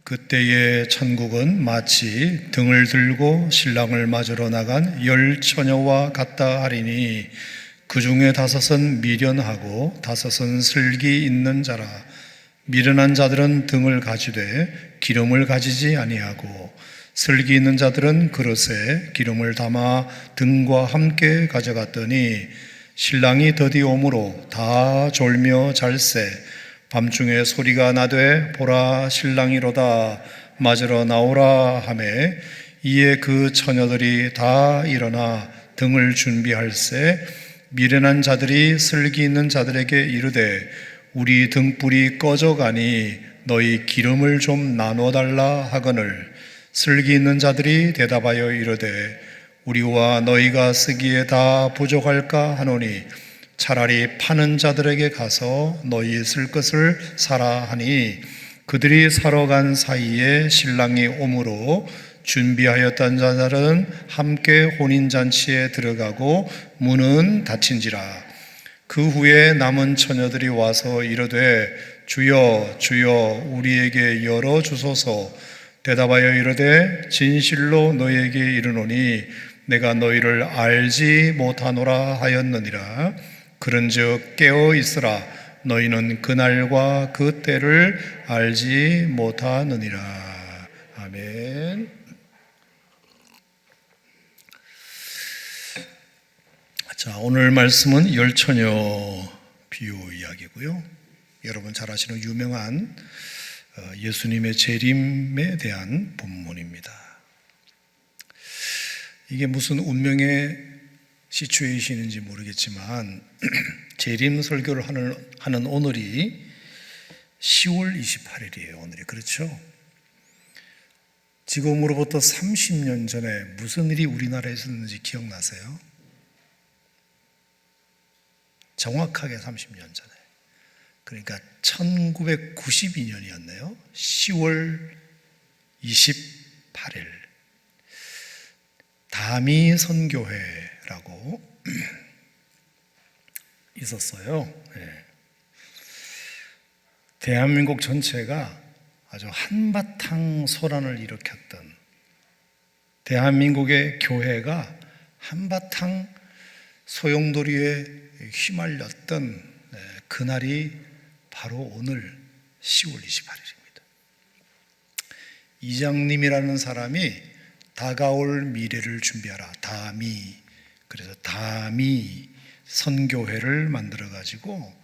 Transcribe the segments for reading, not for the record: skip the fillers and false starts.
그때의 천국은 마치 등을 들고 신랑을 맞으러 나간 10처녀와 같다 하리니 그 중에 5은 미련하고 5은 슬기 있는 자라. 미련한 자들은 등을 가지되 기름을 가지지 아니하고 슬기 있는 자들은 그릇에 기름을 담아 등과 함께 가져갔더니 신랑이 더디 오므로 다 졸며 잘세 밤중에 소리가 나되 보라 신랑이로다 맞으러 나오라 하매 이에 그 처녀들이 다 일어나 등을 준비할세 미련한 자들이 슬기 있는 자들에게 이르되 우리 등불이 꺼져가니 너희 기름을 좀 나눠 달라 하거늘 슬기 있는 자들이 대답하여 이르되 우리와 너희가 쓰기에 다 부족할까 하노니 차라리 파는 자들에게 가서 너희 쓸 것을 사라 하니 그들이 사러 간 사이에 신랑이 오므로 준비하였던 자들은 함께 혼인잔치에 들어가고 문은 닫힌지라. 그 후에 남은 처녀들이 와서 이르되 주여 주여 우리에게 열어주소서. 대답하여 이르되 진실로 너희에게 이르노니 내가 너희를 알지 못하노라 하였느니라. 그런즉 깨어 있으라. 너희는 그날과 그 때를 알지 못하느니라. 아멘. 자, 오늘 말씀은 10처녀 비유 이야기고요. 여러분 잘 아시는 유명한 예수님의 재림에 대한 본문입니다. 이게 무슨 운명의 시츄에이션인지 모르겠지만 재림 설교를 하는 오늘이 10월 28일이에요. 오늘이 그렇죠? 지금으로부터 30년 전에 무슨 일이 우리나라에 있었는지 기억나세요? 정확하게 30년 전에, 그러니까 1992년이었네요 10월 28일 다미 선교회라고 있었어요. 네. 대한민국 전체가 아주 한바탕 소란을 일으켰던, 대한민국의 교회가 한바탕 소용돌이에 휘말렸던 그날이 바로 오늘 10월 28일입니다. 이장님이라는 사람이 다가올 미래를 준비하라, 다미, 그래서 다미 선교회를 만들어 가지고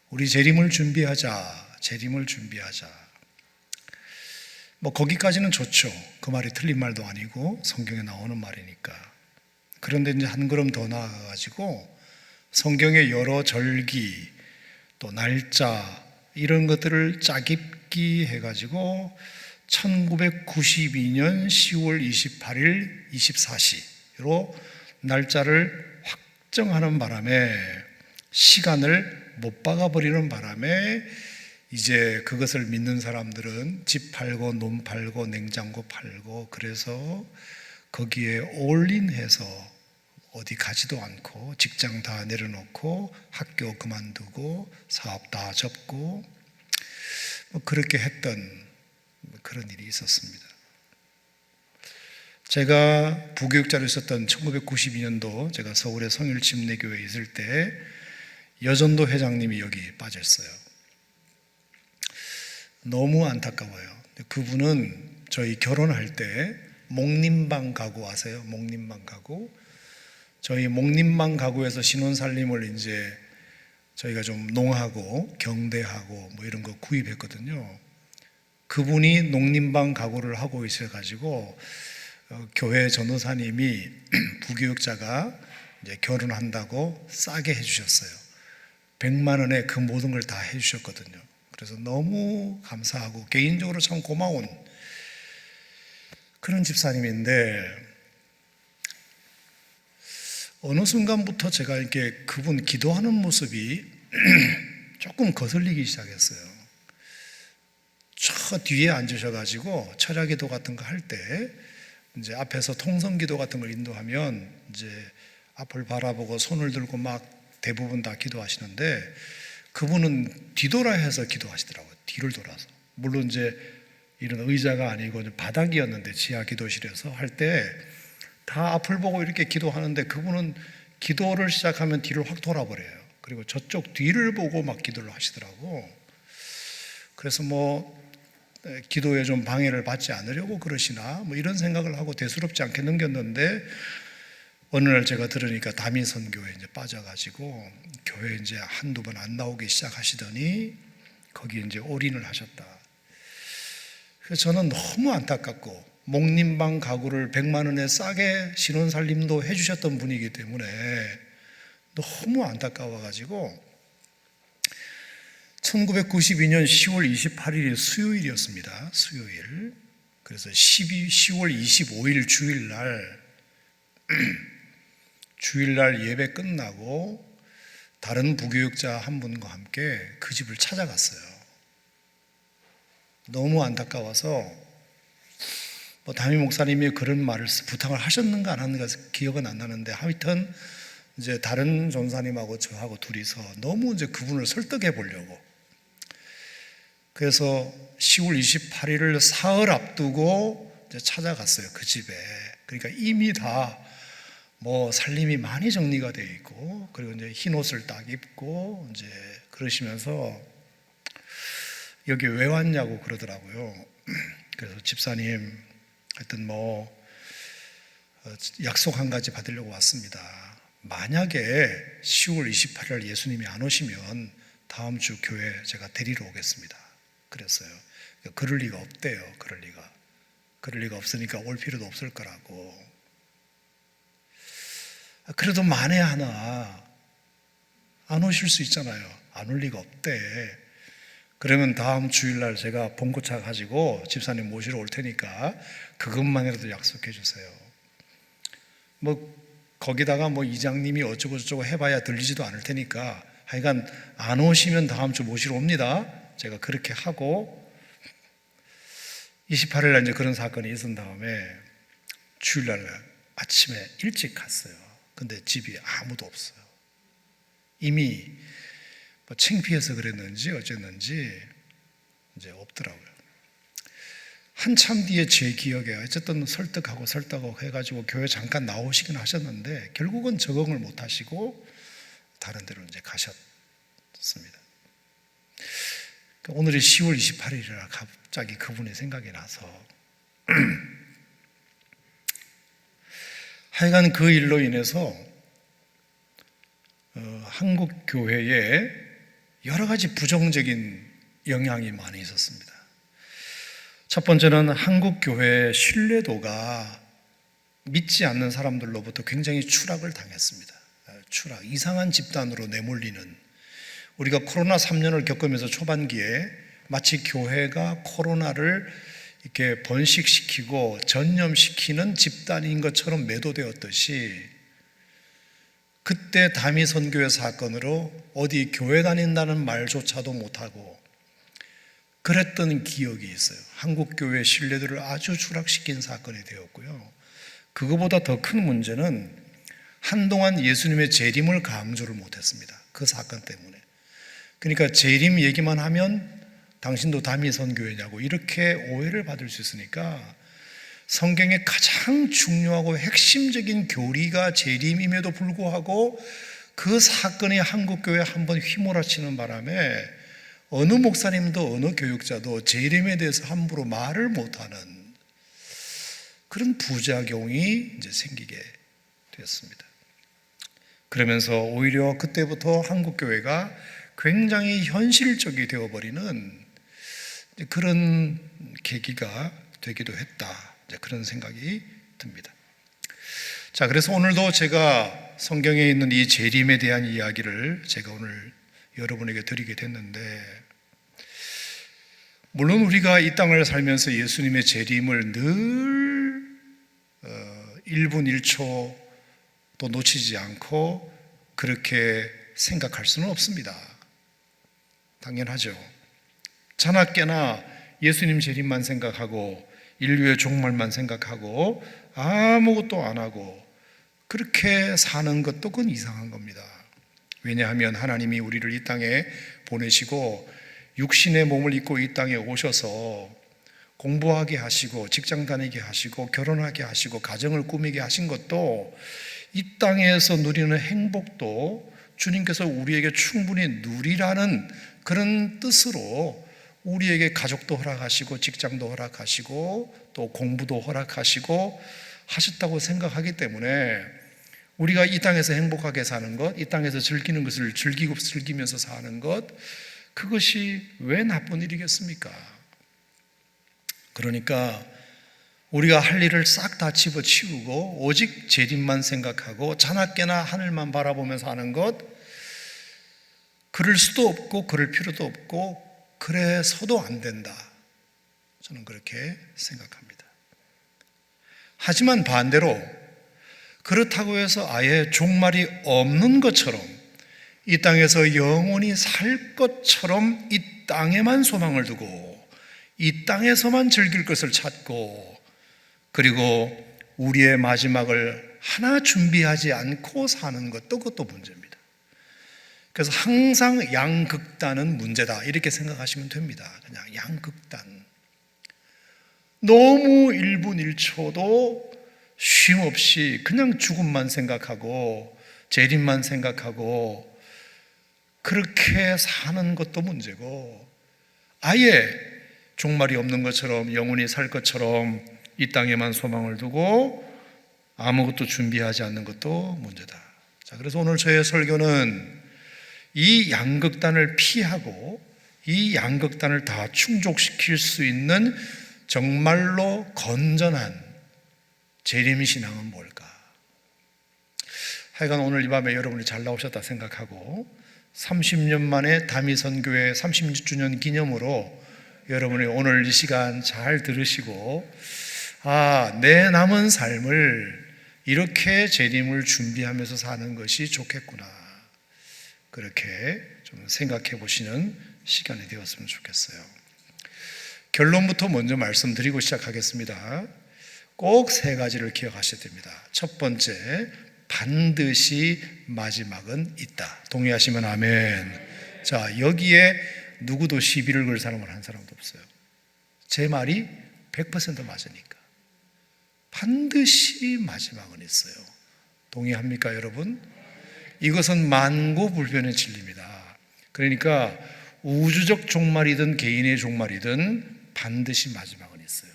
우리 재림을 준비하자, 재림을 준비하자. 뭐 거기까지는 좋죠. 그 말이 틀린 말도 아니고 성경에 나오는 말이니까. 그런데 이제 한 걸음 더 나아가 가지고 성경의 여러 절기 또 날짜 이런 것들을 짜깁기 해가지고 1992년 10월 28일 24시로 날짜를 확정하는 바람에, 시간을 못 박아버리는 바람에 이제 그것을 믿는 사람들은 집 팔고 논 팔고 냉장고 팔고 그래서 거기에 올인해서 어디 가지도 않고 직장 다 내려놓고 학교 그만두고 사업 다 접고 뭐 그렇게 했던 그런 일이 있었습니다. 제가 부교육자로 있었던 1992년도 제가 서울의 성일침례교회에 있을 때 여전도 회장님이 여기 빠졌어요. 너무 안타까워요. 그분은 저희 결혼할 때 목림방 가구 아세요? 목림방 가구. 저희 목림방 가구에서 신혼살림을 이제 저희가 좀 농하고 경대하고 뭐 이런 거 구입했거든요. 그분이 농림방 가구를 하고 있어가지고 교회 전도사님이 부교육자가 이제 결혼한다고 싸게 해주셨어요. 100만 원에 그 모든 걸 다 해주셨거든요. 그래서 너무 감사하고 개인적으로 참 고마운 그런 집사님인데 어느 순간부터 제가 이렇게 그분 기도하는 모습이 조금 거슬리기 시작했어요. 저 뒤에 앉으셔가지고 철야기도 같은 거 할 때 이제 앞에서 통성기도 같은 걸 인도하면 이제 앞을 바라보고 손을 들고 막 대부분 다 기도하시는데 그분은 뒤돌아 해서 기도하시더라고요. 뒤를 돌아서. 물론 이제 이런 의자가 아니고 바닥이었는데 지하 기도실에서 할 때 다 앞을 보고 이렇게 기도하는데 그분은 기도를 시작하면 뒤를 확 돌아버려요. 그리고 저쪽 뒤를 보고 막 기도를 하시더라고. 그래서 기도에 좀 방해를 받지 않으려고 그러시나 이런 생각을 하고 대수롭지 않게 넘겼는데, 어느 날 제가 들으니까 다민 선교에 이제 빠져가지고 교회 이제 한두 번 안 나오기 시작하시더니 거기 이제 올인을 하셨다. 그래서 저는 너무 안타깝고, 목림방 가구를 100만 원에 싸게 신혼살림도 해주셨던 분이기 때문에 너무 안타까워가지고 1992년 10월 28일이 수요일이었습니다. 수요일. 그래서 10월 25일 주일날 예배 끝나고 다른 부교육자 한 분과 함께 그 집을 찾아갔어요. 너무 안타까워서 담임 목사님이 그런 말을 부탁을 하셨는가 안 하는가 기억은 안 나는데, 하여튼 이제 다른 전사님하고 저하고 둘이서 너무 이제 그분을 설득해 보려고, 그래서 10월 28일을 사흘 앞두고 이제 찾아갔어요, 그 집에. 그러니까 이미 다 살림이 많이 정리가 되어 있고, 그리고 이제 흰 옷을 딱 입고 이제 그러시면서 여기 왜 왔냐고 그러더라고요. 그래서 집사님, 하여튼 약속 한 가지 받으려고 왔습니다. 만약에 10월 28일 예수님이 안 오시면 다음 주 교회 제가 데리러 오겠습니다. 그랬어요. 그럴 리가 없대요. 그럴 리가 없으니까 올 필요도 없을 거라고. 그래도 만에 하나 안 오실 수 있잖아요. 안 올 리가 없대. 그러면 다음 주일날 제가 봉고차 가지고 집사님 모시러 올 테니까 그것만이라도 약속해 주세요. 거기다가 이장님이 어쩌고 저쩌고 해봐야 들리지도 않을 테니까 하여간 안 오시면 다음 주 모시러 옵니다. 제가 그렇게 하고 28일날 이제 그런 사건이 있은 다음에 주일날 아침에 일찍 갔어요. 근데 집이 아무도 없어요. 이미 창피해서 그랬는지 어쨌는지 이제 없더라고요. 한참 뒤에 제 기억에 어쨌든 설득하고 해가지고 교회 잠깐 나오시긴 하셨는데 결국은 적응을 못 하시고 다른 데로 이제 가셨습니다. 오늘이 10월 28일이라 갑자기 그분이 생각이 나서 하여간 그 일로 인해서 한국 교회에 여러 가지 부정적인 영향이 많이 있었습니다. 첫 번째는 한국 교회의 신뢰도가 믿지 않는 사람들로부터 굉장히 추락을 당했습니다. 이상한 집단으로 내몰리는, 우리가 코로나 3년을 겪으면서 초반기에 마치 교회가 코로나를 이렇게 번식시키고 전염시키는 집단인 것처럼 매도되었듯이, 그때 다미 선교회 사건으로 어디 교회 다닌다는 말조차도 못하고 그랬던 기억이 있어요. 한국 교회의 신뢰도를 아주 추락시킨 사건이 되었고요. 그거보다 더 큰 문제는 한동안 예수님의 재림을 강조를 못했습니다. 그 사건 때문에. 그러니까 재림 얘기만 하면 당신도 다미 선교회냐고 이렇게 오해를 받을 수 있으니까 성경의 가장 중요하고 핵심적인 교리가 재림임에도 불구하고 그 사건이 한국교회에 한번 휘몰아치는 바람에 어느 목사님도 어느 교육자도 재림에 대해서 함부로 말을 못하는 그런 부작용이 이제 생기게 되었습니다. 그러면서 오히려 그때부터 한국교회가 굉장히 현실적이 되어버리는 그런 계기가 되기도 했다. 그런 생각이 듭니다. 자, 그래서 오늘도 제가 성경에 있는 이 재림에 대한 이야기를 제가 오늘 여러분에게 드리게 됐는데, 물론 우리가 이 땅을 살면서 예수님의 재림을 늘 1분 1초도 놓치지 않고 그렇게 생각할 수는 없습니다. 당연하죠. 자나깨나 예수님 재림만 생각하고 인류의 종말만 생각하고 아무것도 안 하고 그렇게 사는 것도 그건 이상한 겁니다. 왜냐하면 하나님이 우리를 이 땅에 보내시고 육신의 몸을 입고 이 땅에 오셔서 공부하게 하시고 직장 다니게 하시고 결혼하게 하시고 가정을 꾸미게 하신 것도 이 땅에서 누리는 행복도 주님께서 우리에게 충분히 누리라는 그런 뜻으로 우리에게 가족도 허락하시고 직장도 허락하시고 또 공부도 허락하시고 하셨다고 생각하기 때문에 우리가 이 땅에서 행복하게 사는 것, 이 땅에서 즐기는 것을 즐기고 즐기면서 사는 것, 그것이 왜 나쁜 일이겠습니까? 그러니까 우리가 할 일을 싹 다 집어치우고 오직 재림만 생각하고 자나깨나 하늘만 바라보면서 하는 것, 그럴 수도 없고 그럴 필요도 없고 그래서도 안 된다. 저는 그렇게 생각합니다. 하지만 반대로 그렇다고 해서 아예 종말이 없는 것처럼 이 땅에서 영원히 살 것처럼 이 땅에만 소망을 두고 이 땅에서만 즐길 것을 찾고 그리고 우리의 마지막을 하나 준비하지 않고 사는 것도 그것도 문제입니다. 그래서 항상 양극단은 문제다 이렇게 생각하시면 됩니다. 그냥 양극단. 너무 1분 1초도 쉼 없이 그냥 죽음만 생각하고 재림만 생각하고 그렇게 사는 것도 문제고 아예 종말이 없는 것처럼 영원히 살 것처럼 이 땅에만 소망을 두고 아무것도 준비하지 않는 것도 문제다. 자, 그래서 오늘 저의 설교는 이 양극단을 피하고 이 양극단을 다 충족시킬 수 있는 정말로 건전한 재림신앙은 뭘까? 하여간 오늘 이 밤에 여러분이 잘 나오셨다 생각하고 30년 만에 다미선교회 36주년 기념으로 여러분이 오늘 이 시간 잘 들으시고 내 남은 삶을 이렇게 재림을 준비하면서 사는 것이 좋겠구나 그렇게 좀 생각해 보시는 시간이 되었으면 좋겠어요. 결론부터 먼저 말씀드리고 시작하겠습니다. 꼭 세 가지를 기억하셔야 됩니다. 첫 번째, 반드시 마지막은 있다. 동의하시면 아멘. 자, 여기에 누구도 시비를 걸 사람은 한 사람도 없어요. 제 말이 100% 맞으니까. 반드시 마지막은 있어요. 동의합니까, 여러분? 이것은 만고불변의 진리입니다. 그러니까 우주적 종말이든 개인의 종말이든 반드시 마지막은 있어요.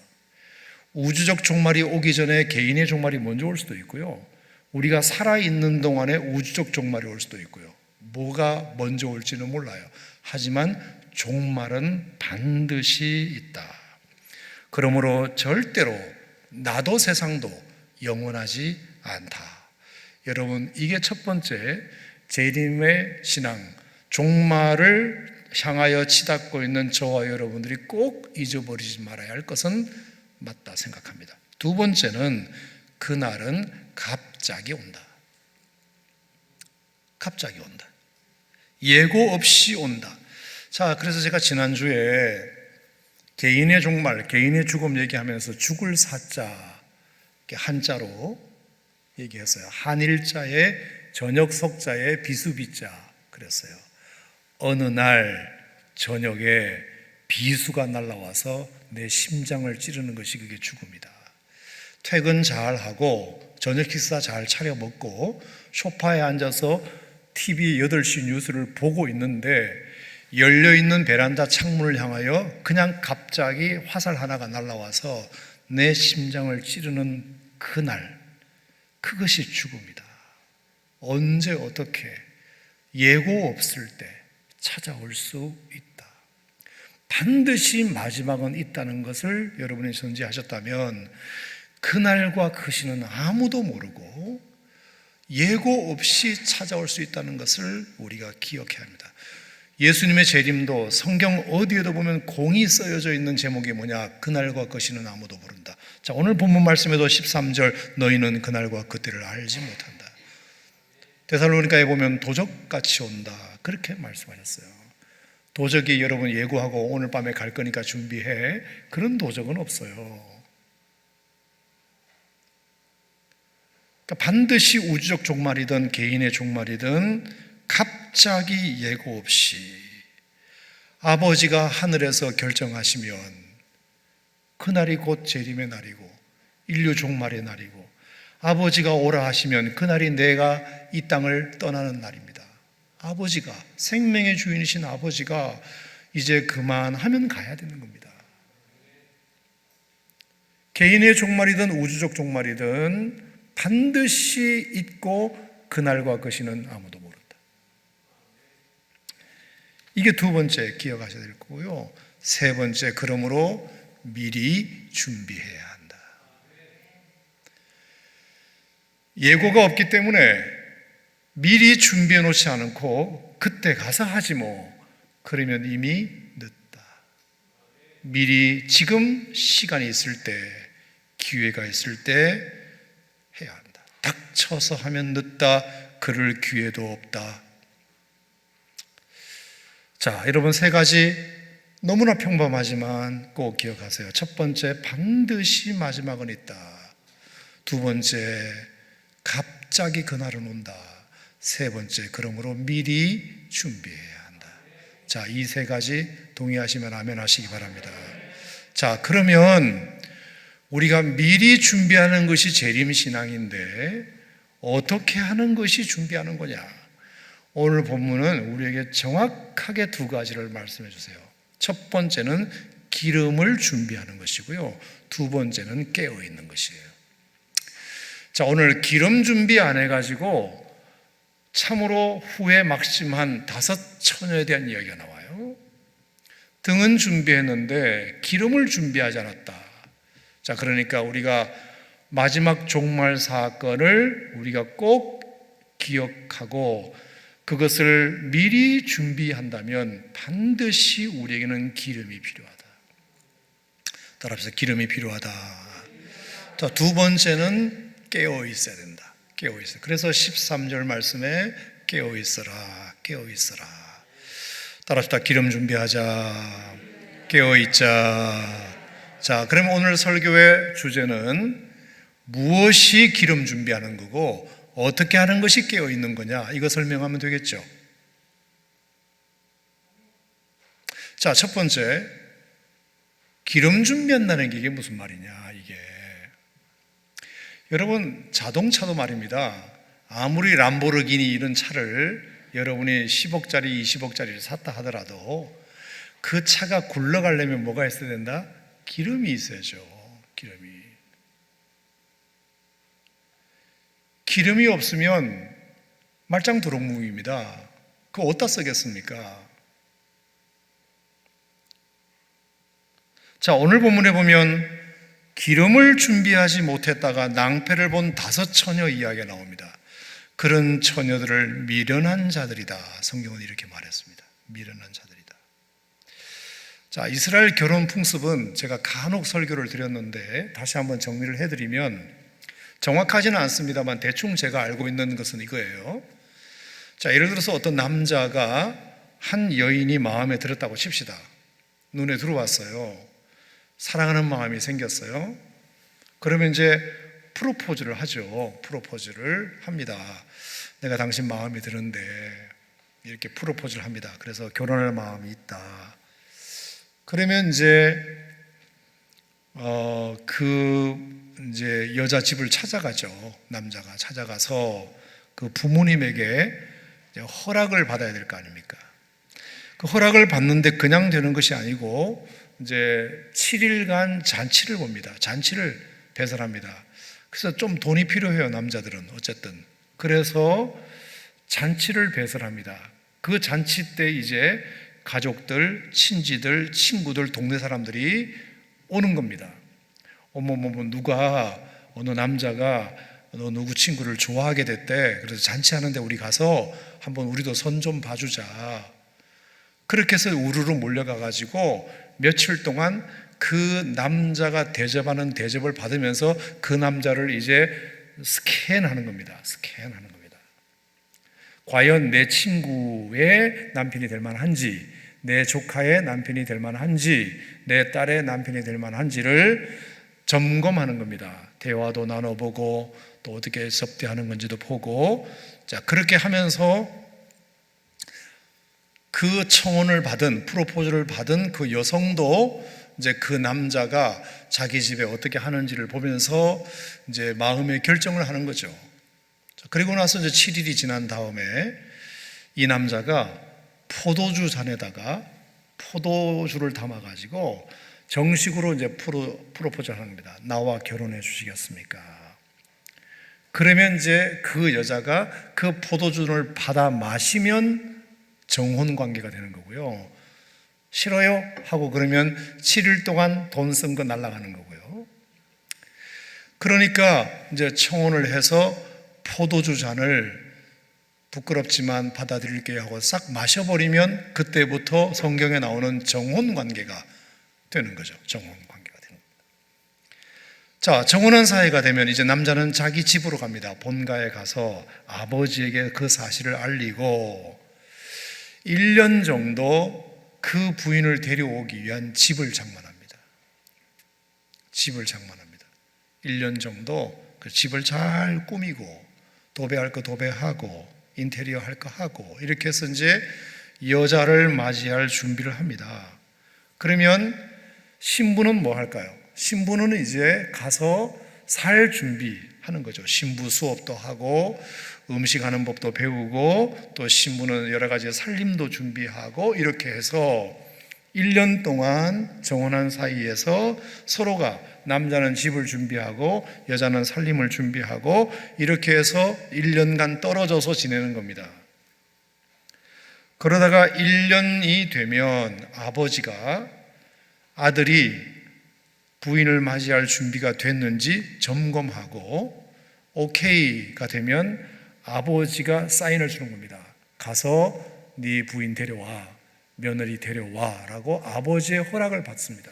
우주적 종말이 오기 전에 개인의 종말이 먼저 올 수도 있고요. 우리가 살아있는 동안에 우주적 종말이 올 수도 있고요. 뭐가 먼저 올지는 몰라요. 하지만 종말은 반드시 있다. 그러므로 절대로 나도 세상도 영원하지 않다. 여러분, 이게 첫 번째 재림의 신앙, 종말을 향하여 치닫고 있는 저와 여러분들이 꼭 잊어버리지 말아야 할 것은 맞다 생각합니다. 두 번째는 그날은 갑자기 온다. 갑자기 온다. 예고 없이 온다. 자, 그래서 제가 지난주에 개인의 종말, 개인의 죽음 얘기하면서 죽을 사자 한자로 얘기했어요. 한일자에 저녁 석자에 비수비자 그랬어요. 어느 날 저녁에 비수가 날아와서 내 심장을 찌르는 것이 그게 죽음이다. 퇴근 잘 하고 저녁 식사 잘 차려 먹고 소파에 앉아서 TV 8시 뉴스를 보고 있는데 열려있는 베란다 창문을 향하여 그냥 갑자기 화살 하나가 날아와서 내 심장을 찌르는 그날, 그것이 죽음이다. 언제 어떻게 예고 없을 때 찾아올 수 있다. 반드시 마지막은 있다는 것을 여러분이 전제하셨다면 그날과 그 시는 아무도 모르고 예고 없이 찾아올 수 있다는 것을 우리가 기억해야 합니다. 예수님의 재림도 성경 어디에도 보면 공이 쓰여져 있는 제목이 뭐냐? 그날과 그 시는 아무도 모른다. 자, 오늘 본문 말씀에도 13절 너희는 그날과 그때를 알지 못한다. 데살로니가에 보면 도적같이 온다 그렇게 말씀하셨어요. 도적이 여러분 예고하고 오늘 밤에 갈 거니까 준비해, 그런 도적은 없어요. 그러니까 반드시 우주적 종말이든 개인의 종말이든 갑자기 예고 없이 아버지가 하늘에서 결정하시면 그날이 곧 재림의 날이고 인류 종말의 날이고 아버지가 오라 하시면 그날이 내가 이 땅을 떠나는 날입니다. 아버지가, 생명의 주인이신 아버지가 이제 그만하면 가야 되는 겁니다. 개인의 종말이든 우주적 종말이든 반드시 있고 그날과 그 시는 아무도 모른다. 이게 두 번째 기억하셔야 될 거고요. 세 번째, 그러므로 미리 준비해야 한다. 예고가 없기 때문에 미리 준비해 놓지 않고 그때 가서 하지 뭐, 그러면 이미 늦다. 미리 지금 시간이 있을 때, 기회가 있을 때 해야 한다. 닥쳐서 하면 늦다. 그럴 기회도 없다. 자, 여러분, 세 가지 너무나 평범하지만 꼭 기억하세요. 첫 번째, 반드시 마지막은 있다. 두 번째, 갑자기 그날은 온다. 세 번째, 그러므로 미리 준비해야 한다. 자, 이 세 가지 동의하시면 아멘 하시기 바랍니다. 자, 그러면 우리가 미리 준비하는 것이 재림신앙인데 어떻게 하는 것이 준비하는 거냐? 오늘 본문은 우리에게 정확하게 두 가지를 말씀해 주세요. 첫 번째는 기름을 준비하는 것이고요. 두 번째는 깨어 있는 것이에요. 자, 오늘 기름 준비 안 해가지고 참으로 후회 막심한 5 처녀에 대한 이야기가 나와요. 등은 준비했는데 기름을 준비하지 않았다. 자, 그러니까 우리가 마지막 종말 사건을 우리가 꼭 기억하고 그것을 미리 준비한다면 반드시 우리에게는 기름이 필요하다. 따라합시다. 기름이 필요하다. 자, 두 번째는 깨어 있어야 된다. 깨어 있어. 그래서 13절 말씀에 깨어 있어라. 깨어 있어라. 따라합시다. 기름 준비하자. 깨어 있자. 자, 그럼 오늘 설교의 주제는 무엇이 기름 준비하는 거고 어떻게 하는 것이 깨어 있는 거냐, 이거 설명하면 되겠죠. 자, 첫 번째, 기름 준비한다는 게 이게 무슨 말이냐, 이게. 여러분, 자동차도 말입니다. 아무리 람보르기니 이런 차를 여러분이 10억짜리, 20억짜리를 샀다 하더라도 그 차가 굴러가려면 뭐가 있어야 된다? 기름이 있어야죠. 기름이 없으면 말짱도롱무입니다. 그거 어디다 쓰겠습니까? 자, 오늘 본문에 보면 기름을 준비하지 못했다가 낭패를 본 5 처녀 이야기가 나옵니다. 그런 처녀들을 미련한 자들이다. 성경은 이렇게 말했습니다. 미련한 자들이다. 자, 이스라엘 결혼 풍습은 제가 간혹 설교를 드렸는데 다시 한번 정리를 해드리면, 정확하지는 않습니다만 대충 제가 알고 있는 것은 이거예요. 자, 예를 들어서 어떤 남자가 한 여인이 마음에 들었다고 칩시다. 눈에 들어왔어요. 사랑하는 마음이 생겼어요. 그러면 이제 프로포즈를 하죠. 프로포즈를 합니다. 내가 당신 마음에 드는데, 이렇게 프로포즈를 합니다. 그래서 결혼할 마음이 있다. 그러면 이제 이제 여자 집을 찾아가죠. 남자가 찾아가서 그 부모님에게 허락을 받아야 될 거 아닙니까? 그 허락을 받는데 그냥 되는 것이 아니고 이제 7일간 잔치를 봅니다. 잔치를 배설합니다. 그래서 좀 돈이 필요해요, 남자들은. 어쨌든 그래서 잔치를 배설합니다. 그 잔치 때 이제 가족들, 친지들, 친구들, 동네 사람들이 오는 겁니다. 누가, 어느 남자가 너 누구 친구를 좋아하게 됐대. 그래서 잔치하는데 우리 가서 한번 우리도 선 좀 봐주자. 그렇게 해서 우르르 몰려가가지고 며칠 동안 그 남자가 대접하는 대접을 받으면서 그 남자를 이제 스캔하는 겁니다. 스캔하는 겁니다. 과연 내 친구의 남편이 될 만한지, 내 조카의 남편이 될 만한지, 내 딸의 남편이 될 만한지를 점검하는 겁니다. 대화도 나눠보고 또 어떻게 접대하는 건지도 보고. 자, 그렇게 하면서 그 청혼을 받은, 프로포즈를 받은 그 여성도 이제 그 남자가 자기 집에 어떻게 하는지를 보면서 이제 마음의 결정을 하는 거죠. 그리고 나서 이제 7일이 지난 다음에 이 남자가 포도주 잔에다가 포도주를 담아가지고 정식으로 이제 프로포즈를 합니다. 나와 결혼해 주시겠습니까? 그러면 이제 그 여자가 그 포도주를 받아 마시면 정혼 관계가 되는 거고요. 싫어요? 하고 그러면 7일 동안 돈 쓴 거 날아가는 거고요. 그러니까 이제 청혼을 해서 포도주 잔을 부끄럽지만 받아들일게요 하고 싹 마셔버리면 그때부터 성경에 나오는 정혼 관계가 되는 거죠. 정혼 관계가 되는 겁니다. 자, 정혼한 사이가 되면 이제 남자는 자기 집으로 갑니다. 본가에 가서 아버지에게 그 사실을 알리고 1년 정도 그 부인을 데려오기 위한 집을 장만합니다. 집을 장만합니다. 1년 정도 그 집을 잘 꾸미고 도배할 거 도배하고 인테리어 할 거 하고 이렇게 해서 이제 여자를 맞이할 준비를 합니다. 그러면 신부는 뭐 할까요? 신부는 이제 가서 살 준비하는 거죠. 신부 수업도 하고 음식하는 법도 배우고 또 신부는 여러 가지 살림도 준비하고 이렇게 해서 1년 동안 정혼한 사이에서 서로가 남자는 집을 준비하고 여자는 살림을 준비하고 이렇게 해서 1년간 떨어져서 지내는 겁니다. 그러다가 1년이 되면 아버지가 아들이 부인을 맞이할 준비가 됐는지 점검하고 오케이가 되면 아버지가 사인을 주는 겁니다. 가서 네 부인 데려와, 며느리 데려와 라고 아버지의 허락을 받습니다.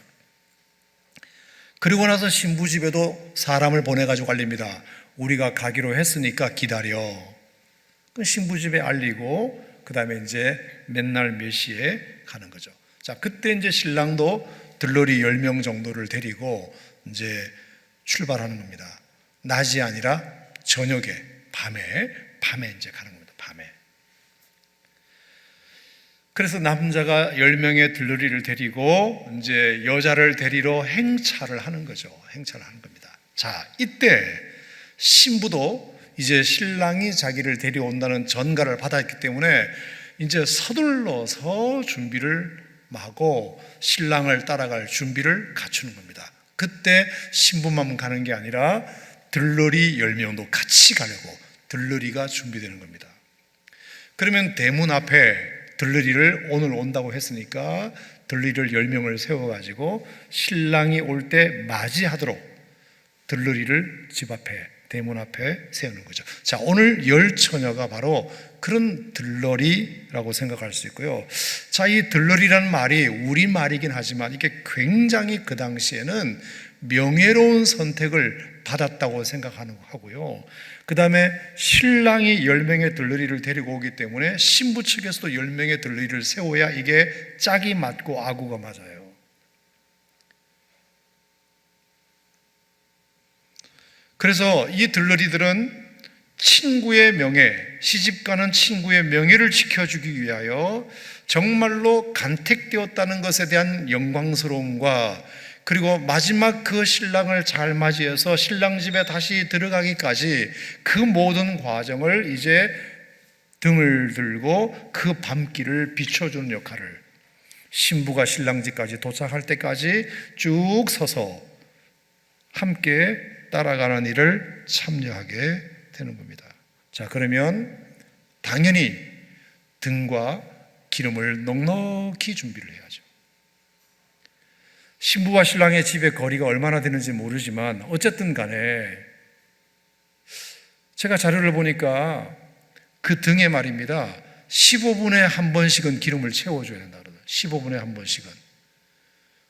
그리고 나서 신부 집에도 사람을 보내가지고 알립니다. 우리가 가기로 했으니까 기다려. 신부 집에 알리고 그 다음에 이제 맨날 몇 시에 가는 거죠. 자, 그때 이제 신랑도 들러리 10명 정도를 데리고 이제 출발하는 겁니다. 낮이 아니라 저녁에, 밤에 이제 가는 겁니다. 밤에. 그래서 남자가 10명의 들러리를 데리고 이제 여자를 데리러 행차를 하는 거죠. 행차를 하는 겁니다. 자, 이때 신부도 이제 신랑이 자기를 데려온다는 전가를 받았기 때문에 이제 서둘러서 준비를 하고 신랑을 따라갈 준비를 갖추는 겁니다. 그때 신부만 가는 게 아니라 들러리 10명도 같이 가려고 들러리가 준비되는 겁니다. 그러면 대문 앞에 들러리를 오늘 온다고 했으니까 들러리를 10명을 세워가지고 신랑이 올 때 맞이하도록 들러리를 집 앞에 대문 앞에 세우는 거죠. 자, 오늘 열 처녀가 바로 그런 들러리라고 생각할 수 있고요. 자, 이 들러리라는 말이 우리말이긴 하지만 이게 굉장히 그 당시에는 명예로운 선택을 받았다고 생각하고요. 그 다음에 신랑이 10명의 들러리를 데리고 오기 때문에 신부 측에서도 10명의 들러리를 세워야 이게 짝이 맞고 아구가 맞아요. 그래서 이 들러리들은 친구의 명예, 시집가는 친구의 명예를 지켜주기 위하여 정말로 간택되었다는 것에 대한 영광스러움과 그리고 마지막 그 신랑을 잘 맞이해서 신랑 집에 다시 들어가기까지 그 모든 과정을 이제 등을 들고 그 밤길을 비춰주는 역할을 신부가 신랑 집까지 도착할 때까지 쭉 서서 함께 따라가는 일을 참여하게 되는 겁니다. 자, 그러면 당연히 등과 기름을 넉넉히 준비를 해야죠. 신부와 신랑의 집의 거리가 얼마나 되는지 모르지만 어쨌든 간에 제가 자료를 보니까 그 등에 말입니다. 15분에 한 번씩은 기름을 채워줘야 된다 그러더라고요. 15분에 한 번씩은.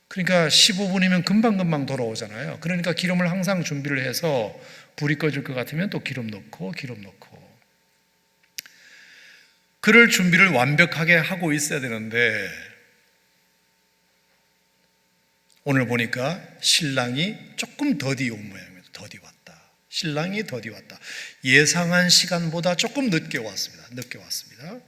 그러니까 15분이면 금방금방 돌아오잖아요. 그러니까 기름을 항상 준비를 해서 불이 꺼질 것 같으면 또 기름 넣고 그럴 준비를 완벽하게 하고 있어야 되는데 오늘 보니까 신랑이 조금 더디 온 모양입니다. 더디 왔다. 신랑이 더디 왔다. 예상한 시간보다 조금 늦게 왔습니다.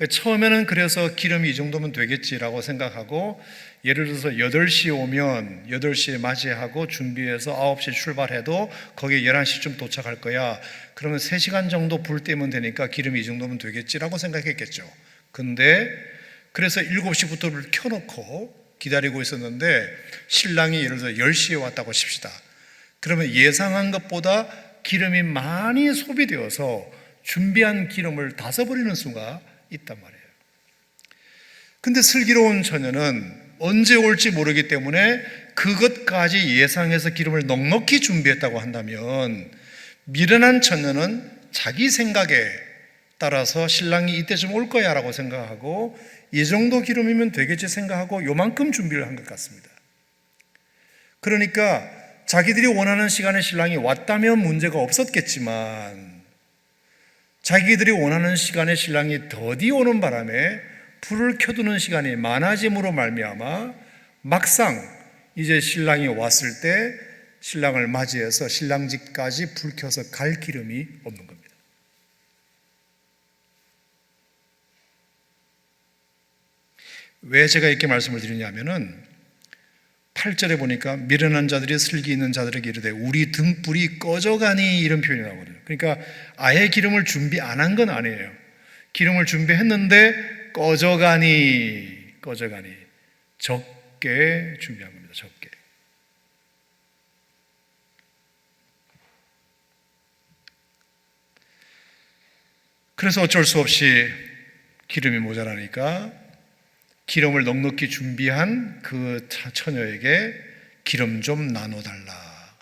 처음에는 그래서 기름이 이 정도면 되겠지라고 생각하고, 예를 들어서 8시에 오면 8시에 맞이하고 준비해서 9시에 출발해도 거기에 11시쯤 도착할 거야. 그러면 3시간 정도 불 때면 되니까 기름이 이 정도면 되겠지라고 생각했겠죠. 근데 그래서 7시부터 불 켜놓고 기다리고 있었는데 신랑이 예를 들어서 10시에 왔다고 칩시다. 그러면 예상한 것보다 기름이 많이 소비되어서 준비한 기름을 다 써버리는 수가 있단 말이에요. 근데 슬기로운 처녀는 언제 올지 모르기 때문에 그것까지 예상해서 기름을 넉넉히 준비했다고 한다면, 미련한 처녀는 자기 생각에 따라서 신랑이 이때쯤 올 거야 라고 생각하고 이 정도 기름이면 되겠지 생각하고 요만큼 준비를 한 것 같습니다. 그러니까 자기들이 원하는 시간에 신랑이 왔다면 문제가 없었겠지만, 자기들이 원하는 시간에 신랑이 더디 오는 바람에 불을 켜두는 시간이 많아짐으로 말미암아 막상 이제 신랑이 왔을 때 신랑을 맞이해서 신랑 집까지 불 켜서 갈 기름이 없는 겁니다. 왜 제가 이렇게 말씀을 드리냐면은 8절에 보니까 미련한 자들이 슬기 있는 자들에게 이르되 우리 등불이 꺼져가니, 이런 표현이 나오거든요. 그러니까 아예 기름을 준비 안 한 건 아니에요. 기름을 준비했는데 꺼져가니 적게 준비한 겁니다. 적게. 그래서 어쩔 수 없이 기름이 모자라니까 기름을 넉넉히 준비한 그 처녀에게 기름 좀 나눠달라.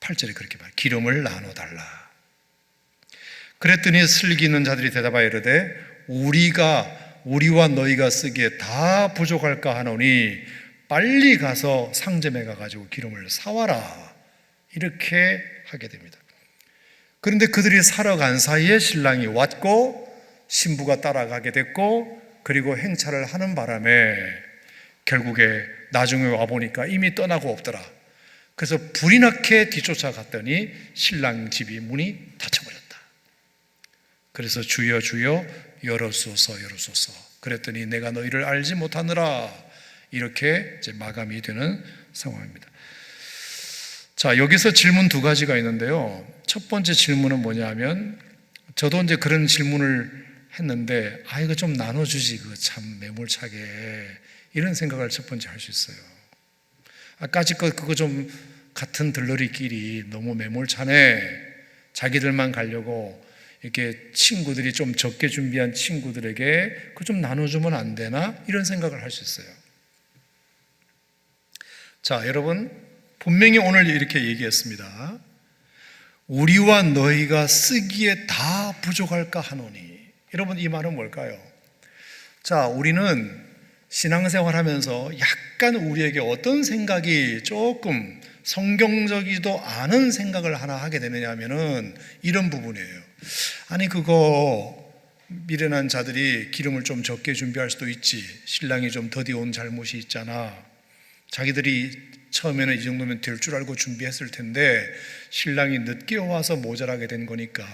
8절에 그렇게 말해요. 기름을 나눠달라. 그랬더니 슬기 있는 자들이 대답하여 이르되 우리와 너희가 쓰기에 다 부족할까 하노니 빨리 가서 상점에 가가지고 기름을 사와라. 이렇게 하게 됩니다. 그런데 그들이 사러 간 사이에 신랑이 왔고 신부가 따라가게 됐고, 그리고 행차를 하는 바람에 결국에 나중에 와보니까 이미 떠나고 없더라. 그래서 불이 나게 뒤쫓아갔더니 신랑 집이 문이 닫혀버렸다. 그래서 주여 주여 열어소서 열어소서 그랬더니 내가 너희를 알지 못하느라, 이렇게 이제 마감이 되는 상황입니다. 자, 여기서 질문 2가지가 있는데요. 첫 번째 질문은 뭐냐면, 저도 이제 그런 질문을 했는데, 이거 좀 나눠주지, 그거 참 매몰차게, 이런 생각을 첫 번째 할 수 있어요. 아까지 그거 좀 같은 들러리끼리 너무 매몰차네, 자기들만 가려고 이렇게 친구들이 좀 적게 준비한 친구들에게 그거 좀 나눠주면 안 되나, 이런 생각을 할 수 있어요. 자, 여러분, 분명히 오늘 이렇게 얘기했습니다. 우리와 너희가 쓰기에 다 부족할까 하노니. 여러분, 이 말은 뭘까요? 자, 우리는 신앙생활 하면서 약간 우리에게 어떤 생각이 조금 성경적이지도 않은 생각을 하나 하게 되느냐 하면은 이런 부분이에요. 아니, 그거 미련한 자들이 기름을 좀 적게 준비할 수도 있지. 신랑이 좀 더디 온 잘못이 있잖아. 자기들이 처음에는 이 정도면 될 줄 알고 준비했을 텐데 신랑이 늦게 와서 모자라게 된 거니까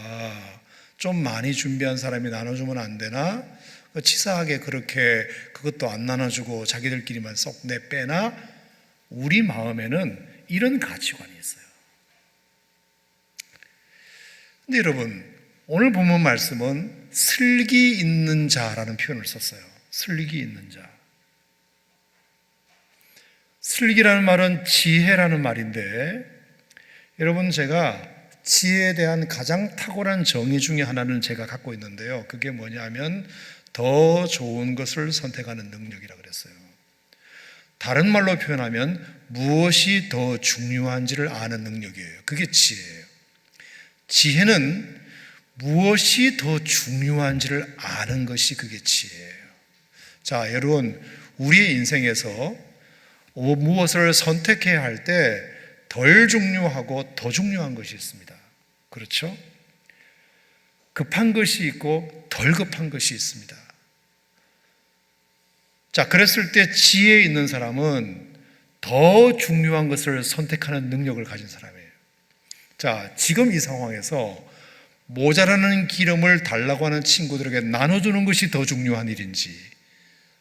좀 많이 준비한 사람이 나눠주면 안 되나? 치사하게 그렇게 그것도 안 나눠주고 자기들끼리만 쏙 내빼나? 우리 마음에는 이런 가치관이 있어요. 근데 여러분, 오늘 본문 말씀은 슬기 있는 자라는 표현을 썼어요. 슬기 있는 자. 슬기라는 말은 지혜라는 말인데, 여러분, 제가 지혜에 대한 가장 탁월한 정의 중에 하나는 제가 갖고 있는데요. 그게 뭐냐면 더 좋은 것을 선택하는 능력이라고 그랬어요. 다른 말로 표현하면 무엇이 더 중요한지를 아는 능력이에요. 그게 지혜예요. 지혜는 무엇이 더 중요한지를 아는 것이 그게 지혜예요. 자, 여러분, 우리의 인생에서 무엇을 선택해야 할 때 덜 중요하고 더 중요한 것이 있습니다. 그렇죠? 급한 것이 있고 덜 급한 것이 있습니다. 자, 그랬을 때 지혜 있는 사람은 더 중요한 것을 선택하는 능력을 가진 사람이에요. 자, 지금 이 상황에서 모자라는 기름을 달라고 하는 친구들에게 나눠주는 것이 더 중요한 일인지,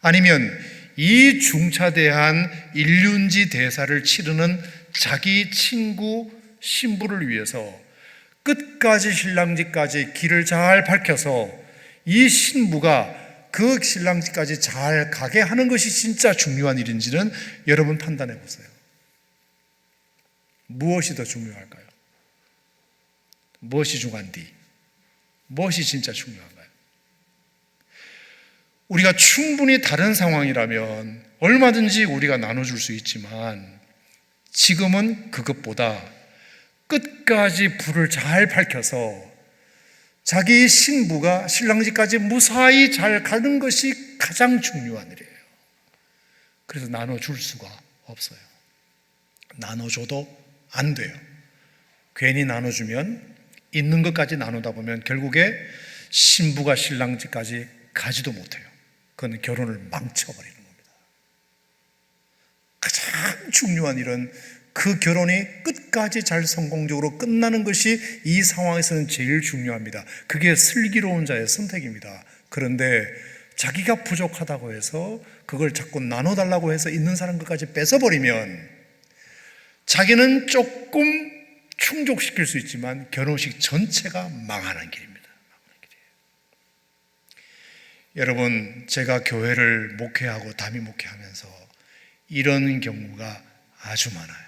아니면 이 중차대한 일륜지 대사를 치르는 자기 친구 신부를 위해서 끝까지 신랑집까지 길을 잘 밝혀서 이 신부가 그 신랑집까지 잘 가게 하는 것이 진짜 중요한 일인지는 여러분 판단해 보세요. 무엇이 더 중요할까요? 무엇이 중요한디? 무엇이 진짜 중요한가요? 우리가 충분히 다른 상황이라면 얼마든지 우리가 나눠줄 수 있지만, 지금은 그것보다 끝까지 불을 잘 밝혀서 자기 신부가 신랑집까지 무사히 잘 가는 것이 가장 중요한 일이에요. 그래서 나눠줄 수가 없어요. 나눠줘도 안 돼요. 괜히 나눠주면, 있는 것까지 나누다 보면 결국에 신부가 신랑집까지 가지도 못해요. 그건 결혼을 망쳐버리는 겁니다. 가장 중요한 일은 그 결혼이 끝까지 잘 성공적으로 끝나는 것이 이 상황에서는 제일 중요합니다. 그게 슬기로운 자의 선택입니다. 그런데 자기가 부족하다고 해서 그걸 자꾸 나눠달라고 해서 있는 사람 것까지 뺏어버리면 자기는 조금 충족시킬 수 있지만 결혼식 전체가 망하는 길입니다. 여러분, 제가 교회를 목회하고 담임 목회하면서 이런 경우가 아주 많아요.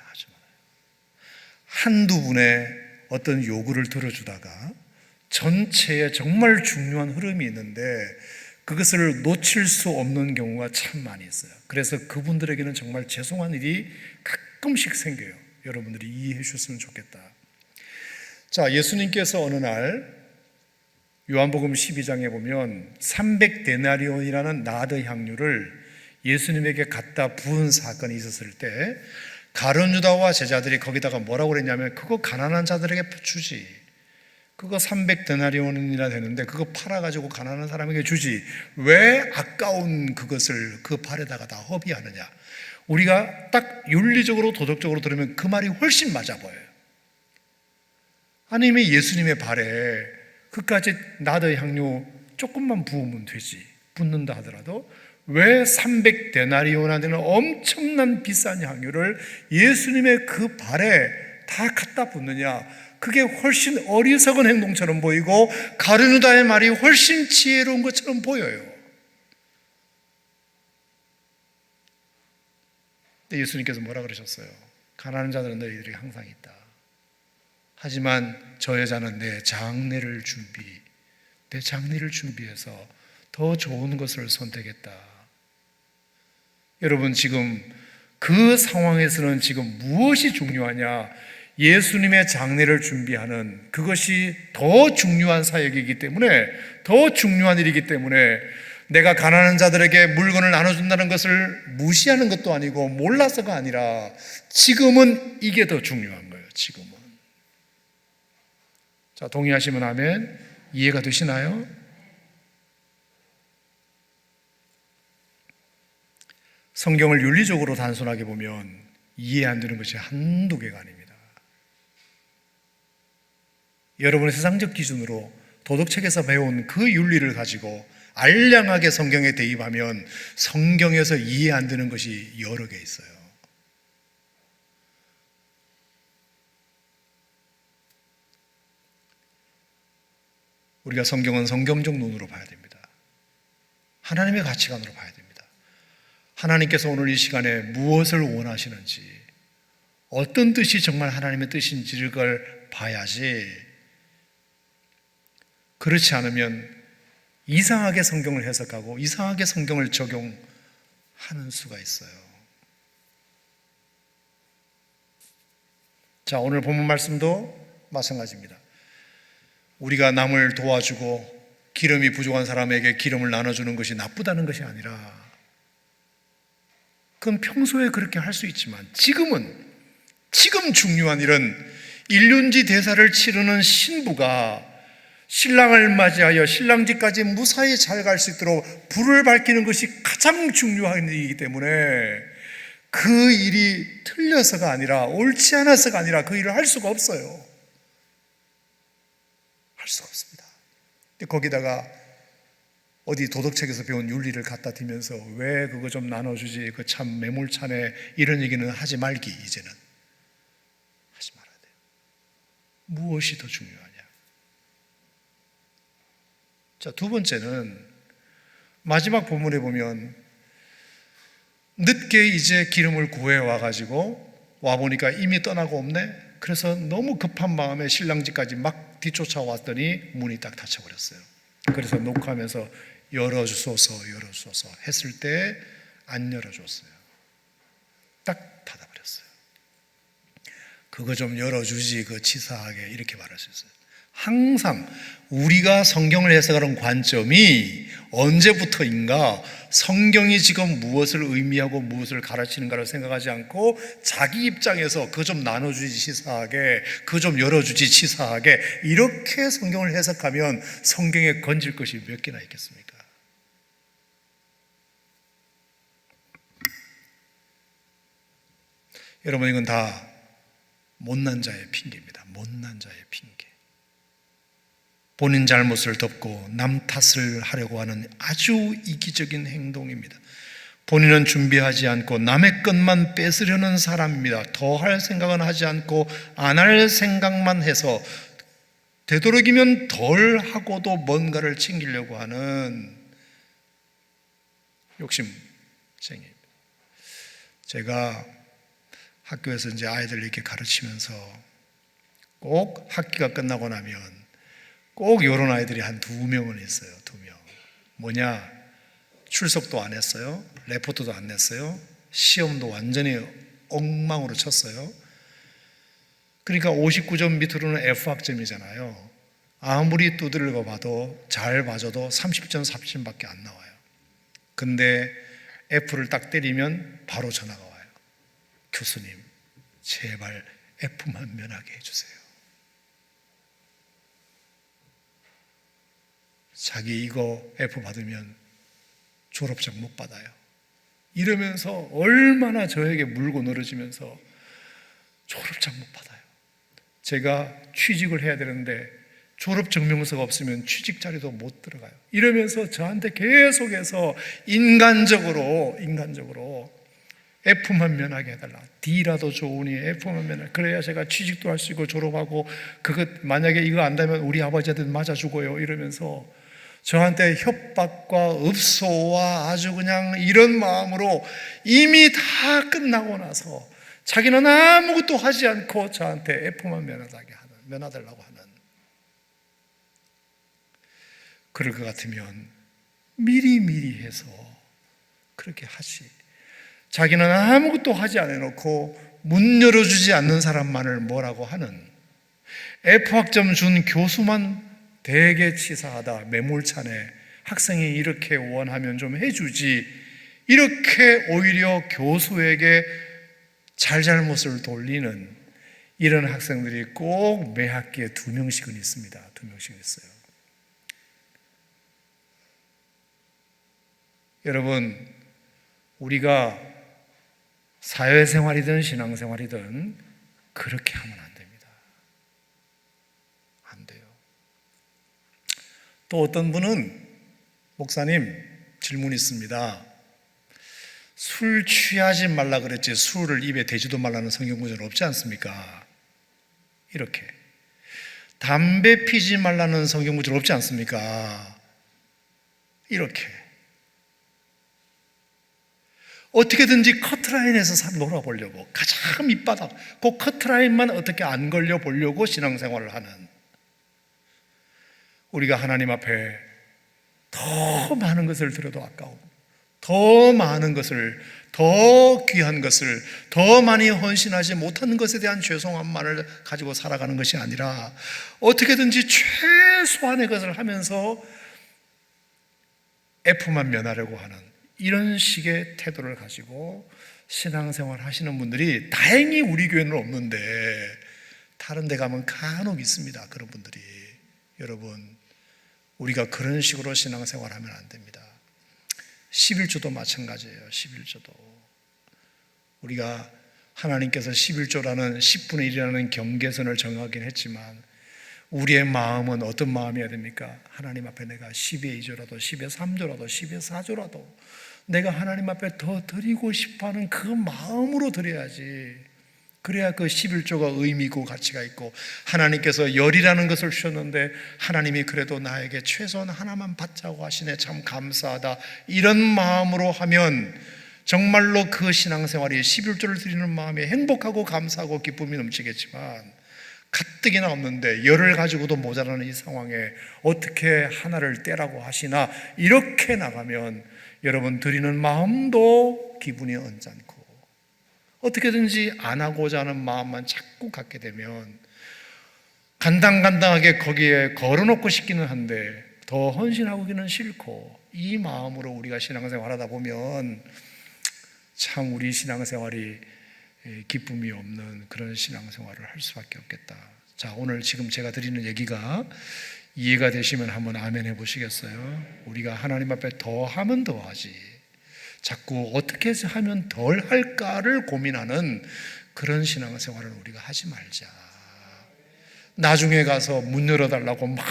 한두 분의 어떤 요구를 들어주다가 전체에 정말 중요한 흐름이 있는데 그것을 놓칠 수 없는 경우가 참 많이 있어요. 그래서 그분들에게는 정말 죄송한 일이 가끔씩 생겨요. 여러분들이 이해해 주셨으면 좋겠다. 자, 예수님께서 어느 날 요한복음 12장에 보면 300데나리온이라는 나드 향유를 예수님에게 갖다 부은 사건이 있었을 때 가룟 유다와 제자들이 거기다가 뭐라고 그랬냐면, 그거 가난한 자들에게 주지, 그거 300데나리온이나 되는데 그거 팔아가지고 가난한 사람에게 주지, 왜 아까운 그것을 그 발에다가 다 허비하느냐. 우리가 딱 윤리적으로 도덕적으로 들으면 그 말이 훨씬 맞아 보여요. 아니면 예수님의 발에 그까지 나드 향유 조금만 부으면 되지, 붓는다 하더라도 왜 300데나리온이나 되는 엄청난 비싼 향유를 예수님의 그 발에 다 갖다 붓느냐. 그게 훨씬 어리석은 행동처럼 보이고 가룟 유다의 말이 훨씬 지혜로운 것처럼 보여요. 근데 예수님께서 뭐라 그러셨어요? 가난한 자들은 너희들이 항상 있다. 하지만 저 여자는 내 장례를 준비해서 더 좋은 것을 선택했다. 여러분, 지금 그 상황에서는 지금 무엇이 중요하냐? 예수님의 장례를 준비하는 그것이 더 중요한 사역이기 때문에, 더 중요한 일이기 때문에 내가 가난한 자들에게 물건을 나눠준다는 것을 무시하는 것도 아니고 몰라서가 아니라 지금은 이게 더 중요한 거예요. 지금은. 자, 동의하시면 아멘. 이해가 되시나요? 성경을 윤리적으로 단순하게 보면 이해 안 되는 것이 한두 개가 아닙니다. 여러분의 세상적 기준으로 도덕책에서 배운 그 윤리를 가지고 알량하게 성경에 대입하면 성경에서 이해 안 되는 것이 여러 개 있어요. 우리가 성경은 성경적 눈으로 봐야 됩니다. 하나님의 가치관으로 봐야 됩니다. 하나님께서 오늘 이 시간에 무엇을 원하시는지, 어떤 뜻이 정말 하나님의 뜻인지를 봐야지, 그렇지 않으면 이상하게 성경을 해석하고 이상하게 성경을 적용하는 수가 있어요. 자, 오늘 본문 말씀도 마찬가지입니다. 우리가 남을 도와주고 기름이 부족한 사람에게 기름을 나눠주는 것이 나쁘다는 것이 아니라, 그건 평소에 그렇게 할 수 있지만 지금 중요한 일은 일륜지 대사를 치르는 신부가 신랑을 맞이하여 신랑집까지 무사히 잘 갈 수 있도록 불을 밝히는 것이 가장 중요한 일이기 때문에 그 일이 틀려서가 아니라, 옳지 않아서가 아니라 그 일을 할 수가 없어요. 할 수가 없습니다. 거기다가 어디 도덕책에서 배운 윤리를 갖다 대면서 왜 그거 좀 나눠주지, 그 참 매몰차네, 이런 얘기는 하지 말기. 이제는 하지 말아야 돼요. 무엇이 더 중요하냐. 자, 두 번째는 마지막 본문에 보면 늦게 이제 기름을 구해 와가지고 와보니까 이미 떠나고 없네. 그래서 너무 급한 마음에 신랑집까지 막 뒤쫓아왔더니 문이 딱 닫혀버렸어요. 그래서 녹화하면서 열어주소서 했을 때 안 열어줬어요. 딱 닫아버렸어요. 그거 좀 열어주지, 그 치사하게, 이렇게 말할 수 있어요. 항상 우리가 성경을 해석하는 관점이 언제부터인가 성경이 지금 무엇을 의미하고 무엇을 가르치는가를 생각하지 않고 자기 입장에서 그거 좀 나눠주지 치사하게, 그거 좀 열어주지 치사하게, 이렇게 성경을 해석하면 성경에 건질 것이 몇 개나 있겠습니까? 여러분, 이건 다 못난 자의 핑계입니다. 못난 자의 핑계. 본인 잘못을 덮고 남 탓을 하려고 하는 아주 이기적인 행동입니다. 본인은 준비하지 않고 남의 것만 뺏으려는 사람입니다. 더 할 생각은 하지 않고 안 할 생각만 해서 되도록이면 덜 하고도 뭔가를 챙기려고 하는 욕심쟁이입니다. 제가 학교에서 이제 아이들 이렇게 가르치면서 꼭 학기가 끝나고 나면 꼭 이런 아이들이 한 2명은 있어요. 2명. 뭐냐? 출석도 안 했어요. 레포트도 안 냈어요. 시험도 완전히 엉망으로 쳤어요. 그러니까 59점 밑으로는 F학점이잖아요. 아무리 두드려 봐도, 잘 봐줘도 30점, 40점밖에 안 나와요. 근데 F를 딱 때리면 바로 전화가 와요. 교수님, 제발 F만 면하게 해주세요. 자기 이거 F 받으면 졸업장 못 받아요. 이러면서 얼마나 저에게 물고 늘어지면서 졸업장 못 받아요. 제가 취직을 해야 되는데 졸업증명서가 없으면 취직 자리도 못 들어가요. 이러면서 저한테 계속해서 인간적으로 F만 면하게 해달라. D라도 좋으니 F만 면하게. 그래야 제가 취직도 할 수 있고 졸업하고, 그것 만약에 이거 안 되면 우리 아버지한테 맞아 죽어요. 이러면서 저한테 협박과 읍소와 아주 그냥 이런 마음으로 이미 다 끝나고 나서 자기는 아무것도 하지 않고 저한테 F만 면하달라고 하는. 그럴 것 같으면 미리 해서 그렇게 하지. 자기는 아무것도 하지 않아놓고 문 열어주지 않는 사람만을 뭐라고 하는, F학점 준 교수만 되게 치사하다, 매몰차네, 학생이 이렇게 원하면 좀 해주지, 이렇게 오히려 교수에게 잘못을 돌리는 이런 학생들이 꼭 매 학기에 2명씩은 있습니다. 2명씩 있어요. 여러분, 우리가 사회생활이든 신앙생활이든 그렇게 하면 안 됩니다. 안 돼요. 또 어떤 분은, 목사님 질문 있습니다. 술 취하지 말라 그랬지 술을 입에 대지도 말라는 성경 구절 없지 않습니까? 이렇게. 담배 피지 말라는 성경 구절 없지 않습니까? 이렇게. 어떻게든지 커트라인에서 놀아보려고, 가장 밑바닥, 그 커트라인만 어떻게 안 걸려보려고 신앙생활을 하는, 우리가 하나님 앞에 더 많은 것을 드려도 아까워, 더 많은 것을, 더 귀한 것을, 더 많이 헌신하지 못한 것에 대한 죄송함만을 가지고 살아가는 것이 아니라 어떻게든지 최소한의 것을 하면서 F만 면하려고 하는 이런 식의 태도를 가지고 신앙생활 하시는 분들이 다행히 우리 교회는 없는데 다른 데 가면 간혹 있습니다. 그런 분들이. 여러분, 우리가 그런 식으로 신앙생활 하면 안 됩니다. 11조도 마찬가지예요. 11조도 우리가 하나님께서 11조라는 10분의 1이라는 경계선을 정하긴 했지만 우리의 마음은 어떤 마음이어야 됩니까? 하나님 앞에 내가 10의 2조라도 10의 3조라도 10의 4조라도 내가 하나님 앞에 더 드리고 싶어하는 그 마음으로 드려야지. 그래야 그 11조가 의미 있고 가치가 있고, 하나님께서 열이라는 것을 주셨는데 하나님이 그래도 나에게 최소한 하나만 받자고 하시네, 참 감사하다, 이런 마음으로 하면 정말로 그 신앙생활이 11조를 드리는 마음이 행복하고 감사하고 기쁨이 넘치겠지만, 가뜩이나 없는데 열을 가지고도 모자라는 이 상황에 어떻게 하나를 떼라고 하시나, 이렇게 나가면 여러분 드리는 마음도 기분이 언짢고 어떻게든지 안 하고자 하는 마음만 자꾸 갖게 되면 간당간당하게 거기에 걸어놓고 싶기는 한데 더 헌신하기는 싫고, 이 마음으로 우리가 신앙생활 하다 보면 참 우리 신앙생활이 기쁨이 없는 그런 신앙생활을 할 수밖에 없겠다. 자, 오늘 지금 제가 드리는 얘기가 이해가 되시면 한번 아멘 해보시겠어요? 우리가 하나님 앞에 더 하면 더 하지, 자꾸 어떻게 하면 덜 할까를 고민하는 그런 신앙생활을 우리가 하지 말자. 나중에 가서 문 열어달라고 막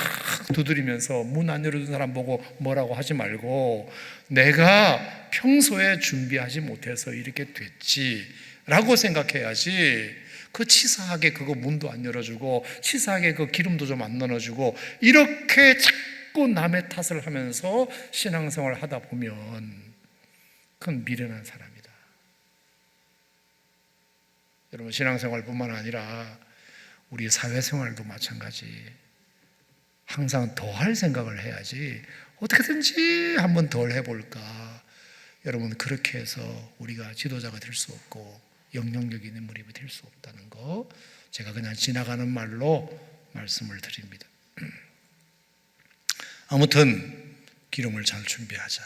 두드리면서 문 안 열어준 사람 보고 뭐라고 하지 말고, 내가 평소에 준비하지 못해서 이렇게 됐지 라고 생각해야지, 그 치사하게 그거 문도 안 열어주고 치사하게 그 기름도 좀 안 넣어주고 이렇게 자꾸 남의 탓을 하면서 신앙생활을 하다 보면 그건 미련한 사람이다. 여러분, 신앙생활뿐만 아니라 우리 사회생활도 마찬가지. 항상 더 할 생각을 해야지 어떻게든지 한번 덜 해볼까. 여러분, 그렇게 해서 우리가 지도자가 될 수 없고 영향력 있는 인물이 될 수 없다는 거, 제가 그냥 지나가는 말로 말씀을 드립니다. 아무튼 기름을 잘 준비하자.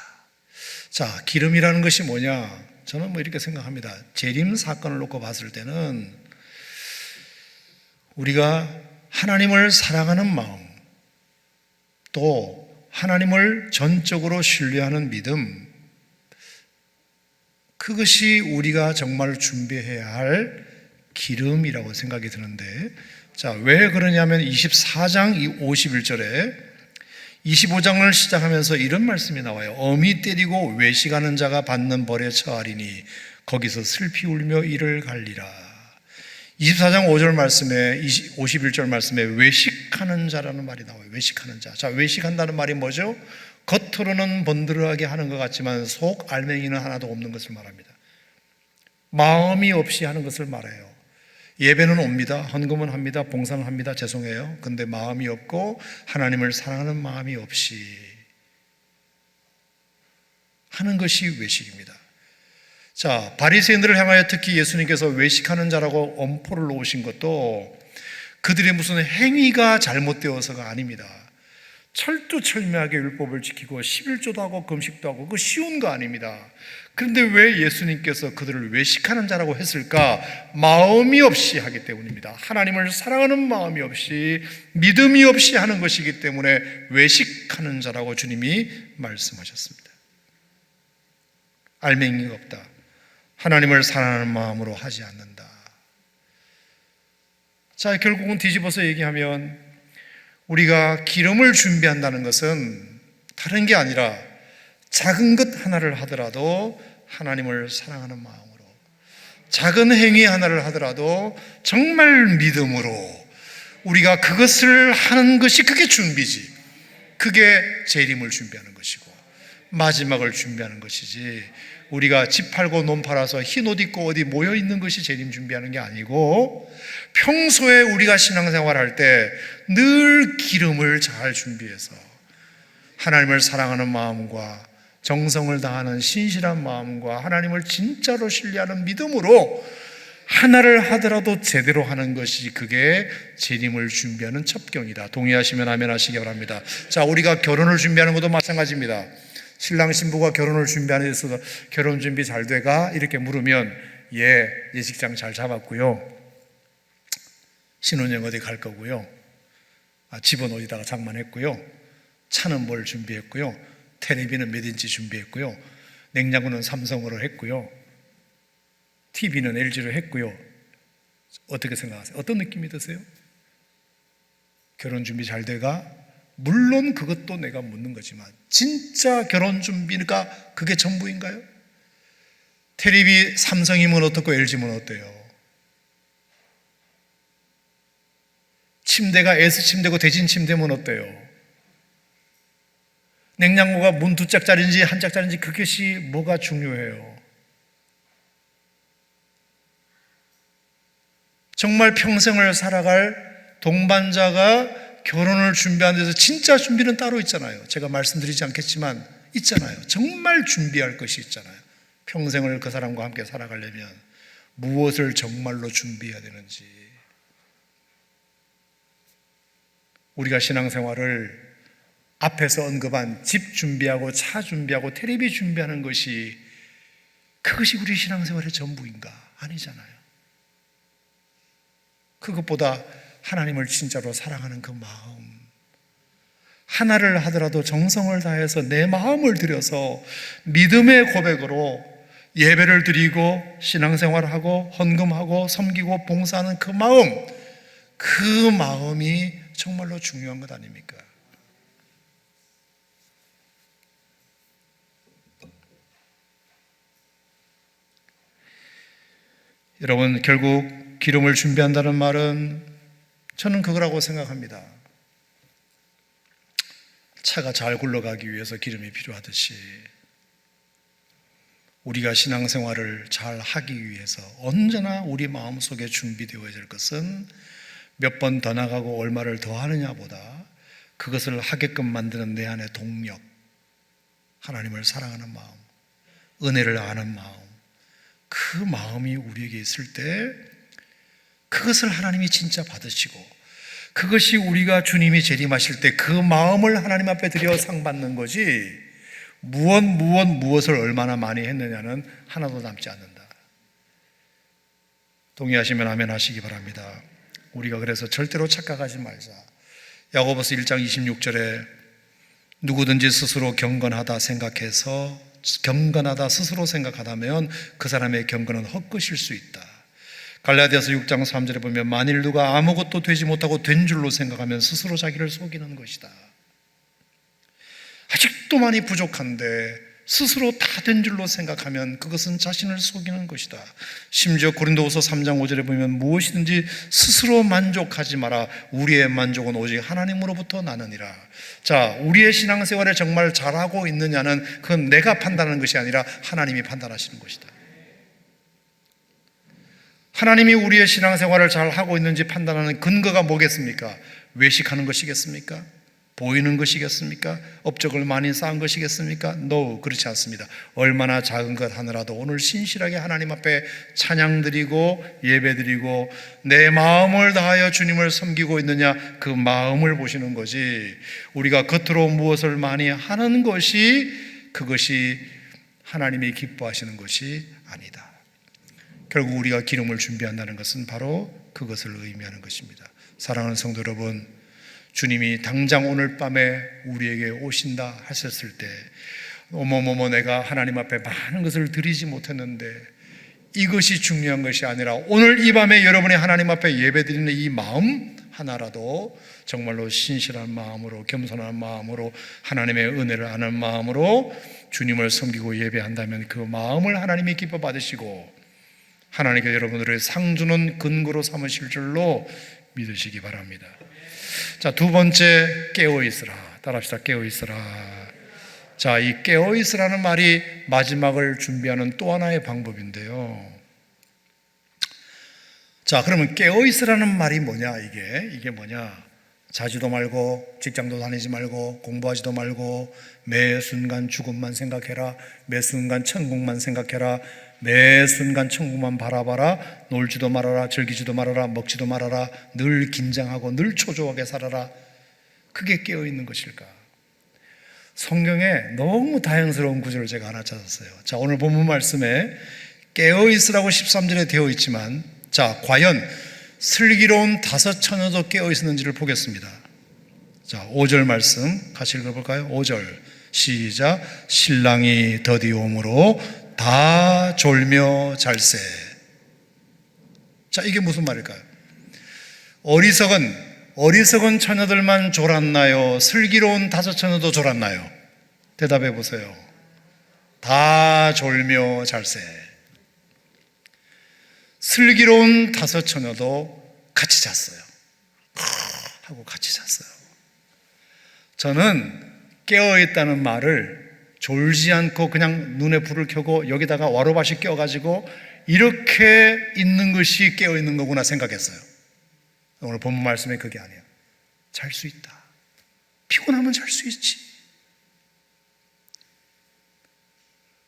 자, 기름이라는 것이 뭐냐? 저는 뭐 이렇게 생각합니다. 재림 사건을 놓고 봤을 때는 우리가 하나님을 사랑하는 마음, 또 하나님을 전적으로 신뢰하는 믿음, 그것이 우리가 정말 준비해야 할 기름이라고 생각이 드는데, 자, 왜 그러냐면 24장 51절에 25장을 시작하면서 이런 말씀이 나와요. 어미 때리고 외식하는 자가 받는 벌에 처하리니 거기서 슬피 울며 이를 갈리라. 24장 5절 말씀에 51절 말씀에 외식하는 자라는 말이 나와요. 외식하는 자. 자, 외식한다는 말이 뭐죠? 겉으로는 번들어하게 하는 것 같지만 속 알맹이는 하나도 없는 것을 말합니다. 마음이 없이 하는 것을 말해요. 예배는 옵니다. 헌금은 합니다. 봉사는 합니다. 죄송해요. 근데 마음이 없고 하나님을 사랑하는 마음이 없이 하는 것이 외식입니다. 자, 바리새인들을 향하여 특히 예수님께서 외식하는 자라고 엄포를 놓으신 것도 그들의 무슨 행위가 잘못되어서가 아닙니다. 철두철미하게 율법을 지키고 11조도 하고 금식도 하고, 그거 쉬운 거 아닙니다. 그런데 왜 예수님께서 그들을 외식하는 자라고 했을까? 마음이 없이 하기 때문입니다. 하나님을 사랑하는 마음이 없이, 믿음이 없이 하는 것이기 때문에 외식하는 자라고 주님이 말씀하셨습니다. 알맹이가 없다. 하나님을 사랑하는 마음으로 하지 않는다. 자, 결국은 뒤집어서 얘기하면 우리가 기름을 준비한다는 것은 다른 게 아니라 작은 것 하나를 하더라도 하나님을 사랑하는 마음으로, 작은 행위 하나를 하더라도 정말 믿음으로 우리가 그것을 하는 것이, 그게 준비지. 그게 재림을 준비하는 것이고 마지막을 준비하는 것이지, 우리가 집 팔고 논 팔아서 흰 옷 입고 어디 모여 있는 것이 재림 준비하는 게 아니고, 평소에 우리가 신앙생활 할 때 늘 기름을 잘 준비해서 하나님을 사랑하는 마음과 정성을 다하는 신실한 마음과 하나님을 진짜로 신뢰하는 믿음으로 하나를 하더라도 제대로 하는 것이, 그게 재림을 준비하는 첩경이다. 동의하시면 아멘 하시기 바랍니다. 자, 우리가 결혼을 준비하는 것도 마찬가지입니다. 신랑 신부가 결혼을 준비하는 데 있어서 결혼 준비 잘 돼가? 이렇게 물으면 예식장 잘 잡았고요, 신혼여행 어디 갈 거고요, 집은 어디다가 장만했고요, 차는 뭘 준비했고요, 텔레비는 몇 인치 준비했고요, 냉장고는 삼성으로 했고요, TV는 LG로 했고요. 어떻게 생각하세요? 어떤 느낌이 드세요? 결혼 준비 잘 돼가? 물론 그것도 내가 묻는 거지만 진짜 결혼 준비가 그게 전부인가요? 테레비 삼성이면 어떻고 LG면 어때요? 침대가 S침대고 대진침대면 어때요? 냉장고가 문 2짝짜리인지 1짝짜리인지 그것이 뭐가 중요해요? 정말 평생을 살아갈 동반자가 결혼을 준비하는 데서 진짜 준비는 따로 있잖아요. 제가 말씀드리지 않겠지만 있잖아요. 정말 준비할 것이 있잖아요. 평생을 그 사람과 함께 살아가려면 무엇을 정말로 준비해야 되는지. 우리가 신앙생활을 앞에서 언급한 집 준비하고 차 준비하고 텔레비 준비하는 것이 그것이 우리 신앙생활의 전부인가? 아니잖아요. 그것보다 하나님을 진짜로 사랑하는 그 마음, 하나를 하더라도 정성을 다해서 내 마음을 들여서 믿음의 고백으로 예배를 드리고 신앙생활하고 헌금하고 섬기고 봉사하는 그 마음, 그 마음이 정말로 중요한 것 아닙니까? 여러분, 결국 기름을 준비한다는 말은 저는 그거라고 생각합니다. 차가 잘 굴러가기 위해서 기름이 필요하듯이 우리가 신앙생활을 잘 하기 위해서 언제나 우리 마음속에 준비되어야 될 것은 몇 번 더 나가고 얼마를 더 하느냐보다 그것을 하게끔 만드는 내 안의 동력, 하나님을 사랑하는 마음, 은혜를 아는 마음, 그 마음이 우리에게 있을 때 그것을 하나님이 진짜 받으시고 그것이 우리가 주님이 재림하실 때 그 마음을 하나님 앞에 드려 상 받는 거지 무엇을 얼마나 많이 했느냐는 하나도 남지 않는다. 동의하시면 아멘 하시기 바랍니다. 우리가 그래서 절대로 착각하지 말자. 야고보서 1장 26절에 누구든지 스스로 경건하다 스스로 생각하다면 그 사람의 경건은 헛것일 수 있다. 갈라디아서 6장 3절에 보면 만일 누가 아무것도 되지 못하고 된 줄로 생각하면 스스로 자기를 속이는 것이다. 아직도 많이 부족한데 스스로 다 된 줄로 생각하면 그것은 자신을 속이는 것이다. 심지어 고린도후서 3장 5절에 보면 무엇이든지 스스로 만족하지 마라. 우리의 만족은 오직 하나님으로부터 나느니라. 자, 우리의 신앙생활을 정말 잘하고 있느냐는 그건 내가 판단하는 것이 아니라 하나님이 판단하시는 것이다. 하나님이 우리의 신앙생활을 잘 하고 있는지 판단하는 근거가 뭐겠습니까? 외식하는 것이겠습니까? 보이는 것이겠습니까? 업적을 많이 쌓은 것이겠습니까? No, 그렇지 않습니다. 얼마나 작은 것 하느라도 오늘 신실하게 하나님 앞에 찬양드리고 예배드리고 내 마음을 다하여 주님을 섬기고 있느냐, 그 마음을 보시는 거지, 우리가 겉으로 무엇을 많이 하는 것이 그것이 하나님이 기뻐하시는 것이 아니다. 결국 우리가 기름을 준비한다는 것은 바로 그것을 의미하는 것입니다. 사랑하는 성도 여러분, 주님이 당장 오늘 밤에 우리에게 오신다 하셨을 때 어머머머 내가 하나님 앞에 많은 것을 드리지 못했는데 이것이 중요한 것이 아니라 오늘 이 밤에 여러분이 하나님 앞에 예배드리는 이 마음 하나라도 정말로 신실한 마음으로, 겸손한 마음으로, 하나님의 은혜를 아는 마음으로 주님을 섬기고 예배한다면 그 마음을 하나님이 기뻐 받으시고 하나님께 여러분들의 상주는 근거로 삼으실 줄로 믿으시기 바랍니다. 자, 두 번째, 깨어있으라. 따라합시다. 깨어있으라. 자, 이 깨어있으라는 말이 마지막을 준비하는 또 하나의 방법인데요. 자, 그러면 깨어있으라는 말이 뭐냐? 이게 뭐냐? 자지도 말고 직장도 다니지 말고 공부하지도 말고 매 순간 죽음만 생각해라. 매 순간 천국만 생각해라. 매 순간 천국만 바라봐라. 놀지도 말아라. 즐기지도 말아라. 먹지도 말아라. 늘 긴장하고 늘 초조하게 살아라. 그게 깨어있는 것일까? 성경에 너무 다양스러운 구절을 제가 하나 찾았어요. 자, 오늘 본문 말씀에 깨어있으라고 13절에 되어 있지만, 자, 과연 슬기로운 다섯 처녀도 깨어있었는지를 보겠습니다. 자, 5절 말씀 같이 읽어볼까요? 5절 시작. 신랑이 더디옴으로 다 졸며 잘세. 자, 이게 무슨 말일까요? 어리석은 어리석은 처녀들만 졸았나요? 슬기로운 다섯 처녀도 졸았나요? 대답해 보세요. 다 졸며 잘세. 슬기로운 다섯 처녀도 같이 잤어요. 하고 같이 잤어요. 저는 깨어있다는 말을 졸지 않고 그냥 눈에 불을 켜고 여기다가 와로밭이 껴가지고 이렇게 있는 것이 깨어있는 거구나 생각했어요. 오늘 본문 말씀에 그게 아니에요. 잘 수 있다. 피곤하면 잘 수 있지.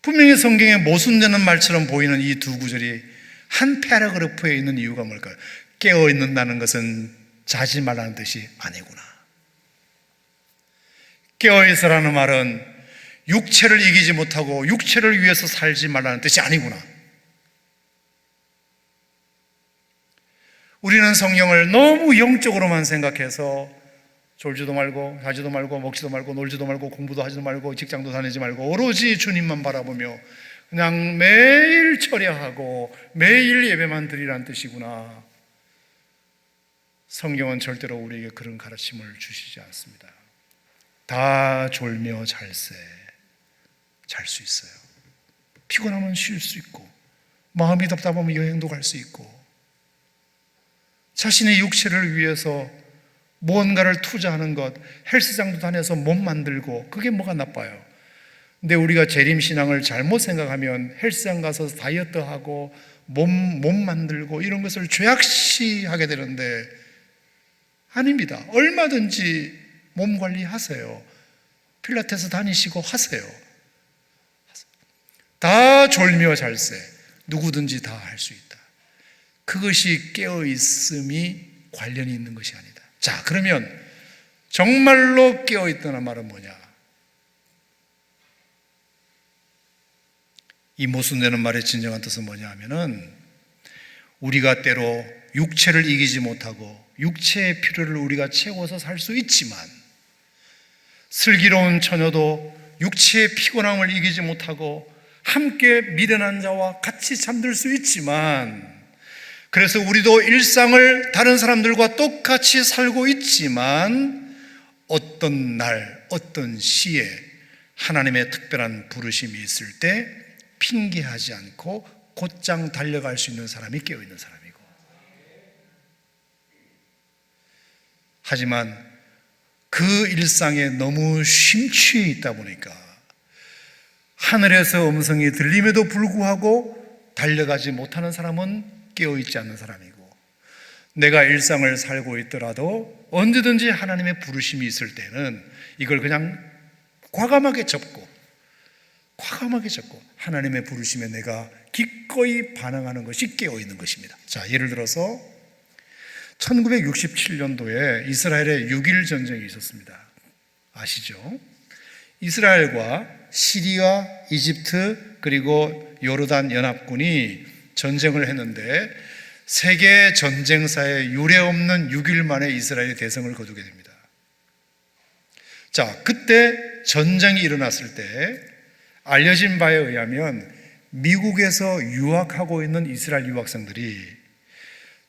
분명히 성경에 모순되는 말처럼 보이는 이 두 구절이 한 패러그래프에 있는 이유가 뭘까요? 깨어있는다는 것은 자지 말라는 뜻이 아니구나. 깨어있으라는 말은 육체를 이기지 못하고 육체를 위해서 살지 말라는 뜻이 아니구나. 우리는 성경을 너무 영적으로만 생각해서 졸지도 말고 자지도 말고 먹지도 말고 놀지도 말고 공부도 하지도 말고 직장도 다니지 말고 오로지 주님만 바라보며 그냥 매일 철야하고 매일 예배만 드리란 뜻이구나. 성경은 절대로 우리에게 그런 가르침을 주시지 않습니다. 다 졸며 잘세. 잘 수 있어요. 피곤하면 쉴 수 있고 마음이 답답하면 여행도 갈 수 있고 자신의 육체를 위해서 무언가를 투자하는 것, 헬스장도 다녀서 몸 만들고 그게 뭐가 나빠요? 근데 우리가 재림신앙을 잘못 생각하면 헬스장 가서 다이어트하고 몸 만들고 이런 것을 죄악시하게 되는데 아닙니다. 얼마든지 몸 관리하세요. 필라테스 다니시고 하세요. 다 졸며 잘세. 누구든지 다 할 수 있다. 그것이 깨어있음이 관련이 있는 것이 아니다. 자, 그러면 정말로 깨어있다는 말은 뭐냐? 이 모순되는 말의 진정한 뜻은 뭐냐 하면은 우리가 때로 육체를 이기지 못하고 육체의 필요를 우리가 채워서 살 수 있지만 슬기로운 처녀도 육체의 피곤함을 이기지 못하고 함께 미련한 자와 같이 잠들 수 있지만 그래서 우리도 일상을 다른 사람들과 똑같이 살고 있지만 어떤 날, 어떤 시에 하나님의 특별한 부르심이 있을 때 핑계하지 않고 곧장 달려갈 수 있는 사람이 깨어있는 사람이고 하지만 그 일상에 너무 심취해 있다 보니까 하늘에서 음성이 들림에도 불구하고 달려가지 못하는 사람은 깨어있지 않는 사람이고 내가 일상을 살고 있더라도 언제든지 하나님의 부르심이 있을 때는 이걸 그냥 과감하게 접고 하나님의 부르심에 내가 기꺼이 반응하는 것이 깨어있는 것입니다. 자, 예를 들어서 1967년도에 이스라엘의 6.1 전쟁이 있었습니다. 아시죠? 이스라엘과 시리아, 이집트 그리고 요르단 연합군이 전쟁을 했는데 세계 전쟁사에 유례없는 6일 만에 이스라엘이 대성을 거두게 됩니다. 자, 그때 전쟁이 일어났을 때 알려진 바에 의하면 미국에서 유학하고 있는 이스라엘 유학생들이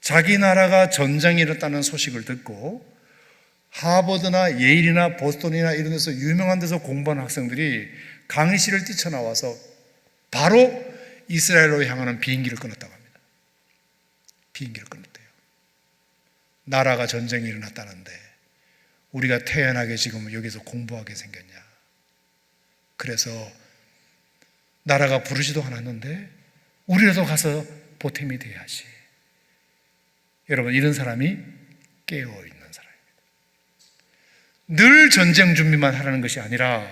자기 나라가 전쟁이 일어났다는 소식을 듣고 하버드나 예일이나 보스턴이나 이런 데서 유명한 데서 공부하는 학생들이 강의실을 뛰쳐나와서 바로 이스라엘로 향하는 비행기를 끊었다고 합니다. 비행기를 끊었대요. 나라가 전쟁이 일어났다는데 우리가 태연하게 지금 여기서 공부하게 생겼냐. 그래서 나라가 부르지도 않았는데 우리라도 가서 보탬이 돼야지. 여러분, 이런 사람이 깨어있는 사람입니다. 늘 전쟁 준비만 하라는 것이 아니라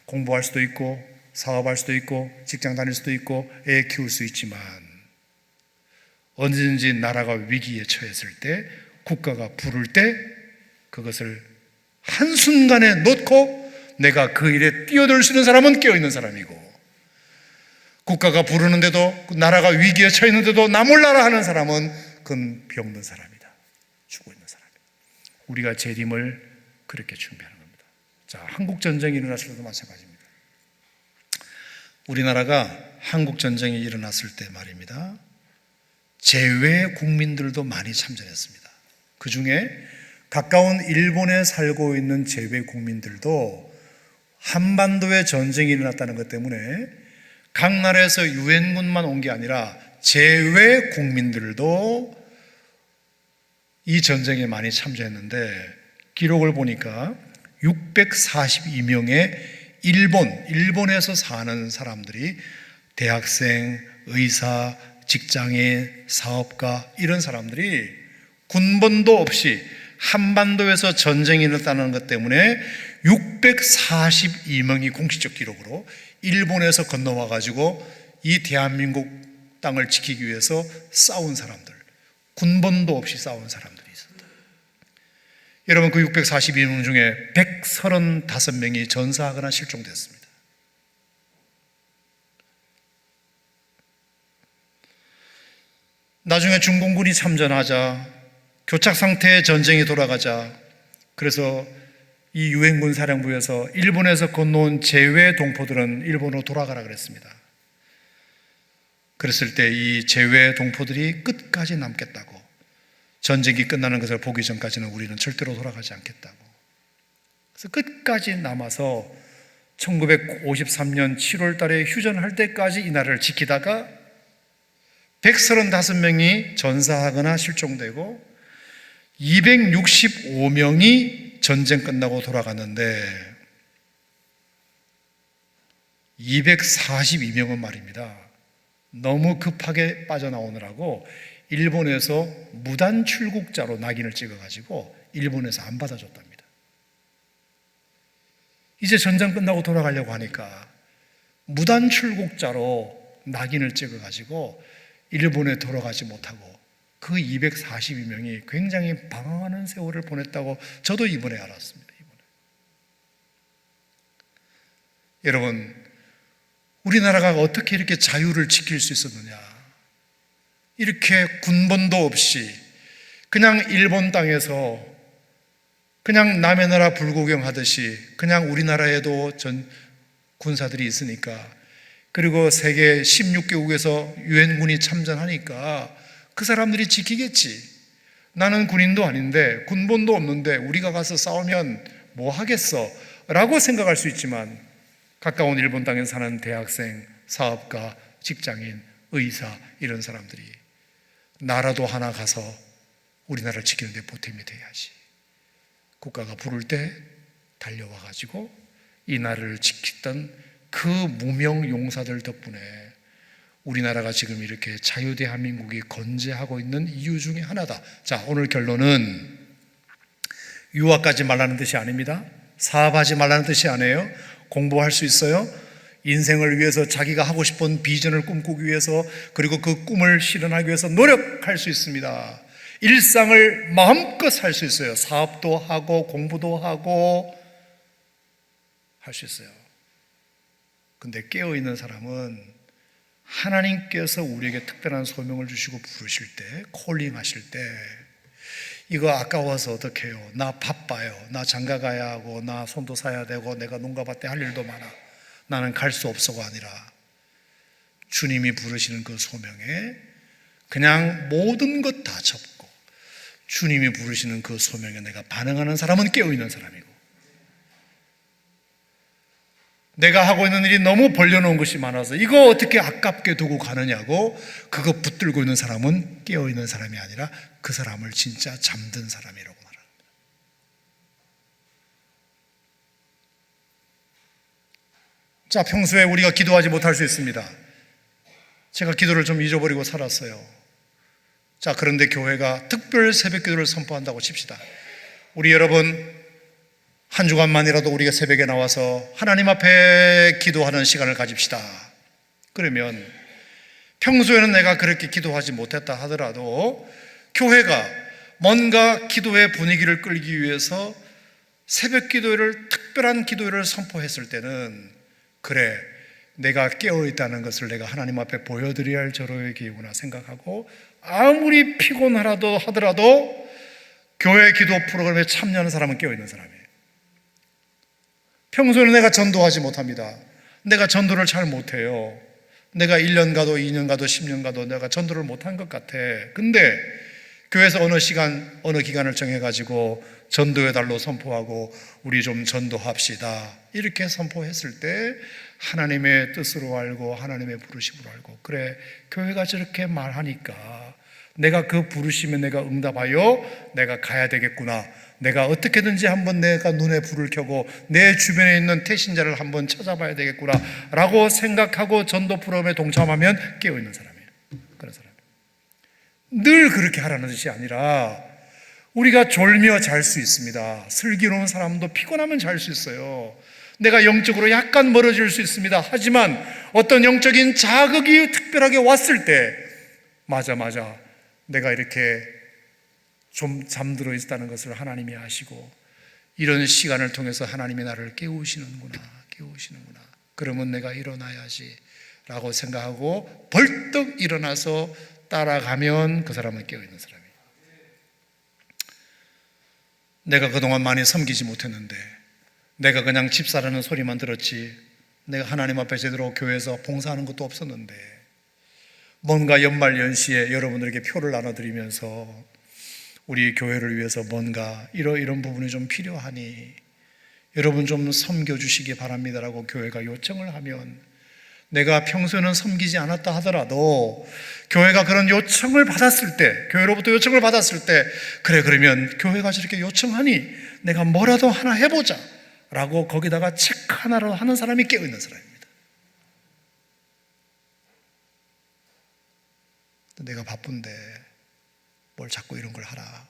공부할 수도 있고 사업할 수도 있고 직장 다닐 수도 있고 애 키울 수 있지만 언제든지 나라가 위기에 처했을 때 국가가 부를 때 그것을 한순간에 놓고 내가 그 일에 뛰어들 수 있는 사람은 깨어있는 사람이고 국가가 부르는데도 나라가 위기에 처했는데도 나 몰라라 하는 사람은 그건 병든 사람이다. 죽어 있는 사람이다. 우리가 재림을 그렇게 준비하는 겁니다. 자, 한국 전쟁이 일어났을 때도 마찬가지입니다. 우리나라가 한국 전쟁이 일어났을 때 말입니다. 제외 국민들도 많이 참전했습니다. 그 중에 가까운 일본에 살고 있는 재외 국민들도 한반도에 전쟁이 일어났다는 것 때문에 각 나라에서 유엔군만 온 게 아니라 재외 국민들도 이 전쟁에 많이 참전했는데 기록을 보니까 642명의 일본에서 사는 사람들이 대학생, 의사, 직장인, 사업가 이런 사람들이 군번도 없이 한반도에서 전쟁이 일어났다는 것 때문에 642명이 공식적 기록으로 일본에서 건너와 가지고 이 대한민국 땅을 지키기 위해서 싸운 사람들, 군번도 없이 싸운 사람들이 있었다. 여러분, 그 642명 중에 135명이 전사하거나 실종됐습니다. 나중에 중공군이 참전하자, 교착 상태의 전쟁이 돌아가자, 그래서 이 유엔군 사령부에서 일본에서 건너온 재외 동포들은 일본으로 돌아가라 그랬습니다. 그랬을 때 이 재외 동포들이 끝까지 남겠다고, 전쟁이 끝나는 것을 보기 전까지는 우리는 절대로 돌아가지 않겠다고, 그래서 끝까지 남아서 1953년 7월 달에 휴전할 때까지 이 나라를 지키다가 135명이 전사하거나 실종되고 265명이 전쟁 끝나고 돌아갔는데 242명은 말입니다, 너무 급하게 빠져나오느라고 일본에서 무단 출국자로 낙인을 찍어가지고 일본에서 안 받아줬답니다. 이제 전쟁 끝나고 돌아가려고 하니까 무단 출국자로 낙인을 찍어가지고 일본에 돌아가지 못하고 그 242명이 굉장히 방황하는 세월을 보냈다고 저도 이번에 알았습니다. 여러분, 우리나라가 어떻게 이렇게 자유를 지킬 수 있었느냐? 이렇게 군번도 없이 그냥 일본 땅에서 그냥 남의 나라 불구경하듯이 그냥 우리나라에도 군사들이 있으니까, 그리고 세계 16개국에서 유엔군이 참전하니까 그 사람들이 지키겠지. 나는 군인도 아닌데 군번도 없는데 우리가 가서 싸우면 뭐 하겠어? 라고 생각할 수 있지만 가까운 일본 땅에 사는 대학생, 사업가, 직장인, 의사 이런 사람들이 나라도 하나 가서 우리나라를 지키는 데 보탬이 돼야지. 국가가 부를 때 달려와 가지고 이 나라를 지켰던 그 무명 용사들 덕분에 우리나라가 지금 이렇게 자유대한민국이 건재하고 있는 이유 중에 하나다. 자, 오늘 결론은 유학가지 말라는 뜻이 아닙니다. 사업하지 말라는 뜻이 아니에요. 공부할 수 있어요. 인생을 위해서 자기가 하고 싶은 비전을 꿈꾸기 위해서, 그리고 그 꿈을 실현하기 위해서 노력할 수 있습니다. 일상을 마음껏 살 수 있어요. 사업도 하고 공부도 하고 할 수 있어요. 근데 깨어있는 사람은 하나님께서 우리에게 특별한 소명을 주시고 부르실 때, 콜링하실 때 이거 아까워서 어떻게 해요? 나 바빠요. 나 장가 가야 하고 나 손도 사야 되고 내가 농가밭에 할 일도 많아. 나는 갈 수 없어가 아니라 주님이 부르시는 그 소명에 그냥 모든 것 다 접고 주님이 부르시는 그 소명에 내가 반응하는 사람은 깨어있는 사람이고, 내가 하고 있는 일이 너무 벌려놓은 것이 많아서 이거 어떻게 아깝게 두고 가느냐고 그거 붙들고 있는 사람은 깨어있는 사람이 아니라 그 사람을 진짜 잠든 사람이라고 말합니다. 자, 평소에 우리가 기도하지 못할 수 있습니다. 제가 기도를 좀 잊어버리고 살았어요. 자, 그런데 교회가 특별 새벽 기도를 선포한다고 칩시다. 우리 여러분, 한 주간만이라도 우리가 새벽에 나와서 하나님 앞에 기도하는 시간을 가집시다. 그러면 평소에는 내가 그렇게 기도하지 못했다 하더라도 교회가 뭔가 기도의 분위기를 끌기 위해서 새벽 기도회를, 특별한 기도회를 선포했을 때는 그래, 내가 깨어있다는 것을 내가 하나님 앞에 보여드려야 할 절호의 기회구나 생각하고, 아무리 피곤하라도 하더라도 교회 기도 프로그램에 참여하는 사람은 깨어있는 사람이에요. 평소에는 내가 전도하지 못합니다. 내가 전도를 잘 못해요. 내가 1년 가도 2년 가도 10년 가도 내가 전도를 못한 것 같아. 근데 교회에서 어느 시간, 어느 기간을 정해가지고 전도의 달로 선포하고 우리 좀 전도합시다 이렇게 선포했을 때 하나님의 뜻으로 알고 하나님의 부르심으로 알고, 그래 교회가 저렇게 말하니까 내가 그 부르심에 내가 응답하여 내가 가야 되겠구나, 내가 어떻게든지 한번 내가 눈에 불을 켜고 내 주변에 있는 태신자를 한번 찾아봐야 되겠구나 라고 생각하고 전도 프로그램에 동참하면 깨어있는 사람이에요. 그런 사람. 늘 그렇게 하라는 뜻이 아니라 우리가 졸며 잘 수 있습니다. 슬기로운 사람도 피곤하면 잘 수 있어요. 내가 영적으로 약간 멀어질 수 있습니다. 하지만 어떤 영적인 자극이 특별하게 왔을 때 맞아 내가 이렇게 좀 잠들어 있다는 것을 하나님이 아시고 이런 시간을 통해서 하나님이 나를 깨우시는구나. 그러면 내가 일어나야지 라고 생각하고 벌떡 일어나서 따라가면 그 사람은 깨어있는 사람이에요. 내가 그동안 많이 섬기지 못했는데, 내가 그냥 집사라는 소리만 들었지 내가 하나님 앞에 제대로 교회에서 봉사하는 것도 없었는데, 뭔가 연말 연시에 여러분들에게 표를 나눠드리면서 우리 교회를 위해서 뭔가 이런 부분이 좀 필요하니 여러분 좀 섬겨주시기 바랍니다라고 교회가 요청을 하면, 내가 평소에는 섬기지 않았다 하더라도 교회가 그런 요청을 받았을 때, 교회로부터 요청을 받았을 때, 그래 그러면 교회가 저렇게 요청하니 내가 뭐라도 하나 해보자 라고 거기다가 체크 하나로 하는 사람이 깨어있는 사람입니다. 내가 바쁜데 뭘 자꾸 이런 걸 하라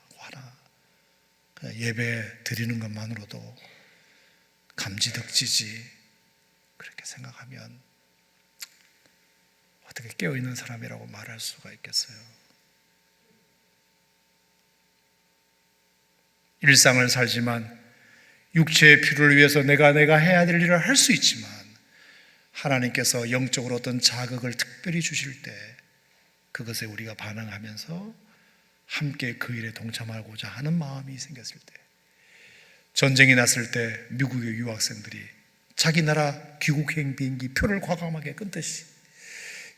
그냥 예배 드리는 것만으로도 감지덕지지 그렇게 생각하면 어떻게 깨어있는 사람이라고 말할 수가 있겠어요? 일상을 살지만 육체의 필요를 위해서 내가 해야 될 일을 할 수 있지만, 하나님께서 영적으로 어떤 자극을 특별히 주실 때 그것에 우리가 반응하면서 함께 그 일에 동참하고자 하는 마음이 생겼을 때, 전쟁이 났을 때 미국의 유학생들이 자기 나라 귀국행 비행기 표를 과감하게 끊듯이,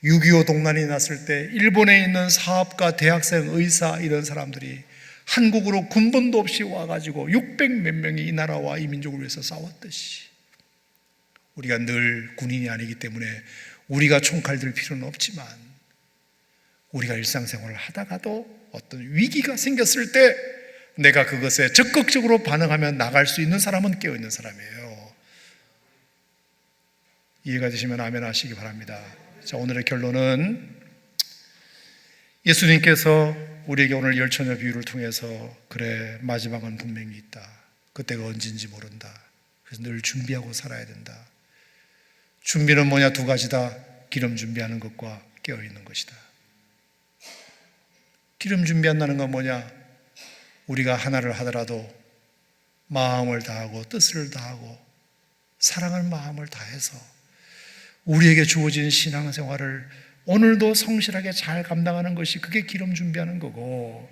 6.25 동란이 났을 때 일본에 있는 사업가, 대학생, 의사 이런 사람들이 한국으로 군번도 없이 와가지고 600 몇 명이 이 나라와 이 민족을 위해서 싸웠듯이, 우리가 늘 군인이 아니기 때문에 우리가 총칼 들 필요는 없지만 우리가 일상생활을 하다가도 어떤 위기가 생겼을 때 내가 그것에 적극적으로 반응하며 나갈 수 있는 사람은 깨어있는 사람이에요. 이해가 되시면 아멘 하시기 바랍니다. 자, 오늘의 결론은 예수님께서 우리에게 오늘 열처녀 비유를 통해서 그래 마지막은 분명히 있다, 그때가 언제인지 모른다, 그래서 늘 준비하고 살아야 된다. 준비는 뭐냐? 두 가지다. 기름 준비하는 것과 깨어있는 것이다. 기름 준비한다는 건 뭐냐? 우리가 하나를 하더라도 마음을 다하고 뜻을 다하고 사랑을 마음을 다해서 우리에게 주어진 신앙생활을 오늘도 성실하게 잘 감당하는 것이, 그게 기름 준비하는 거고,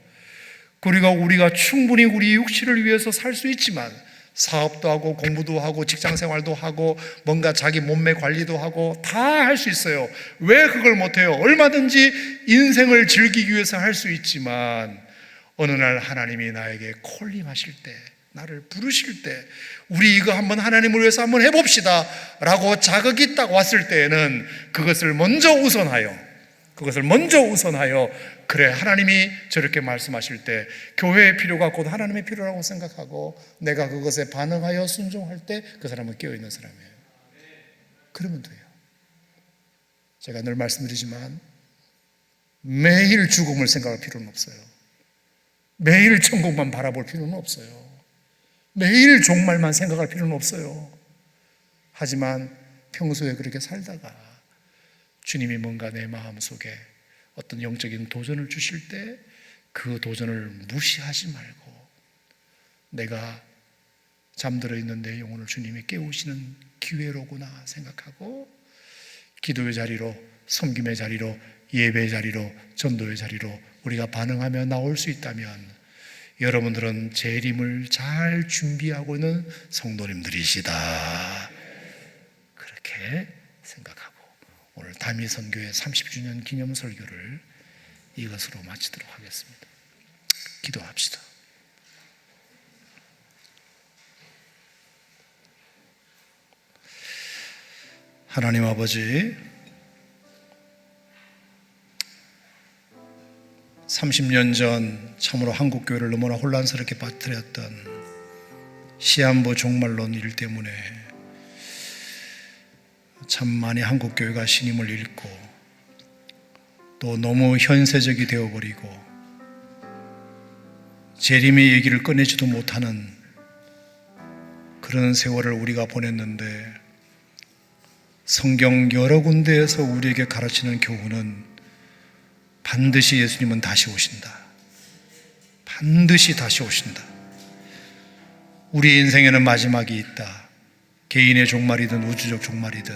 그리고 우리가 충분히 우리 육체를 위해서 살 수 있지만 사업도 하고 공부도 하고 직장생활도 하고 뭔가 자기 몸매 관리도 하고 다 할 수 있어요. 왜 그걸 못해요? 얼마든지 인생을 즐기기 위해서 할 수 있지만 어느 날 하나님이 나에게 콜링하실 때, 나를 부르실 때, 우리 이거 한번 하나님을 위해서 한번 해봅시다 라고 자극이 딱 왔을 때에는 그것을 먼저 우선하여 그래 하나님이 저렇게 말씀하실 때 교회의 필요가 곧 하나님의 필요라고 생각하고 내가 그것에 반응하여 순종할 때 그 사람은 깨어있는 사람이에요. 그러면 돼요. 제가 늘 말씀드리지만 매일 죽음을 생각할 필요는 없어요. 매일 천국만 바라볼 필요는 없어요. 매일 종말만 생각할 필요는 없어요. 하지만 평소에 그렇게 살다가 주님이 뭔가 내 마음속에 어떤 영적인 도전을 주실 때 그 도전을 무시하지 말고, 내가 잠들어 있는 내 영혼을 주님이 깨우시는 기회로구나 생각하고 기도의 자리로, 섬김의 자리로, 예배의 자리로, 전도의 자리로 우리가 반응하며 나올 수 있다면 여러분들은 재림을 잘 준비하고 있는 성도님들이시다, 그렇게 생각하고 오늘 다미선교회 30주년 기념 설교를 이것으로 마치도록 하겠습니다. 기도합시다. 하나님 아버지, 30년 전 참으로 한국교회를 너무나 혼란스럽게 빠뜨렸던 시한부 종말론 일 때문에 참 많이 한국교회가 신임을 잃고 또 너무 현세적이 되어버리고 재림의 얘기를 꺼내지도 못하는 그런 세월을 우리가 보냈는데, 성경 여러 군데에서 우리에게 가르치는 교훈은 반드시 예수님은 다시 오신다. 반드시 다시 오신다. 우리 인생에는 마지막이 있다. 개인의 종말이든 우주적 종말이든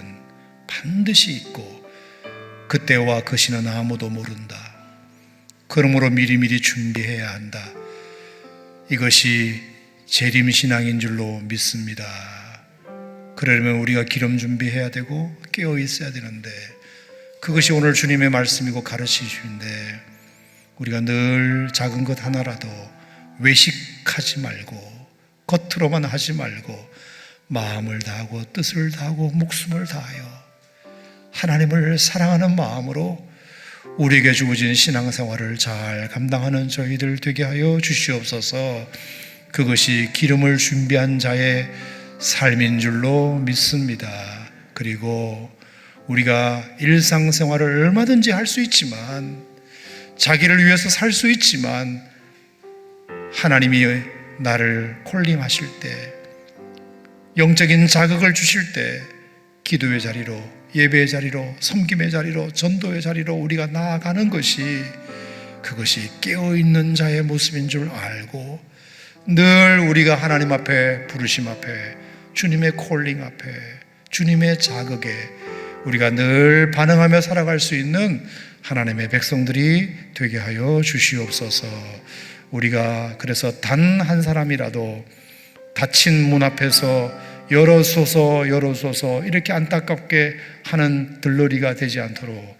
반드시 있고 그때와 그 시는 아무도 모른다. 그러므로 미리미리 준비해야 한다. 이것이 재림신앙인 줄로 믿습니다. 그러려면 우리가 기름 준비해야 되고 깨어 있어야 되는데, 그것이 오늘 주님의 말씀이고 가르치시는데, 우리가 늘 작은 것 하나라도 외식하지 말고 겉으로만 하지 말고 마음을 다하고 뜻을 다하고 목숨을 다하여 하나님을 사랑하는 마음으로 우리에게 주어진 신앙생활을 잘 감당하는 저희들 되게 하여 주시옵소서. 그것이 기름을 준비한 자의 삶인 줄로 믿습니다. 그리고 우리가 일상생활을 얼마든지 할 수 있지만, 자기를 위해서 살 수 있지만, 하나님이 나를 콜링하실 때, 영적인 자극을 주실 때 기도의 자리로, 예배의 자리로, 섬김의 자리로, 전도의 자리로 우리가 나아가는 것이, 그것이 깨어있는 자의 모습인 줄 알고 늘 우리가 하나님 앞에, 부르심 앞에, 주님의 콜링 앞에, 주님의 자극에 우리가 늘 반응하며 살아갈 수 있는 하나님의 백성들이 되게 하여 주시옵소서. 우리가 그래서 단 한 사람이라도 닫힌 문 앞에서 열어소서 이렇게 안타깝게 하는 들러리가 되지 않도록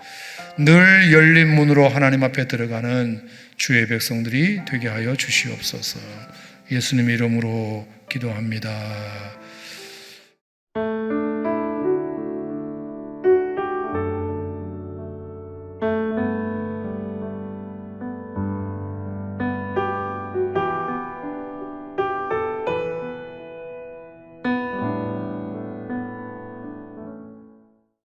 늘 열린 문으로 하나님 앞에 들어가는 주의 백성들이 되게 하여 주시옵소서. 예수님 이름으로 기도합니다.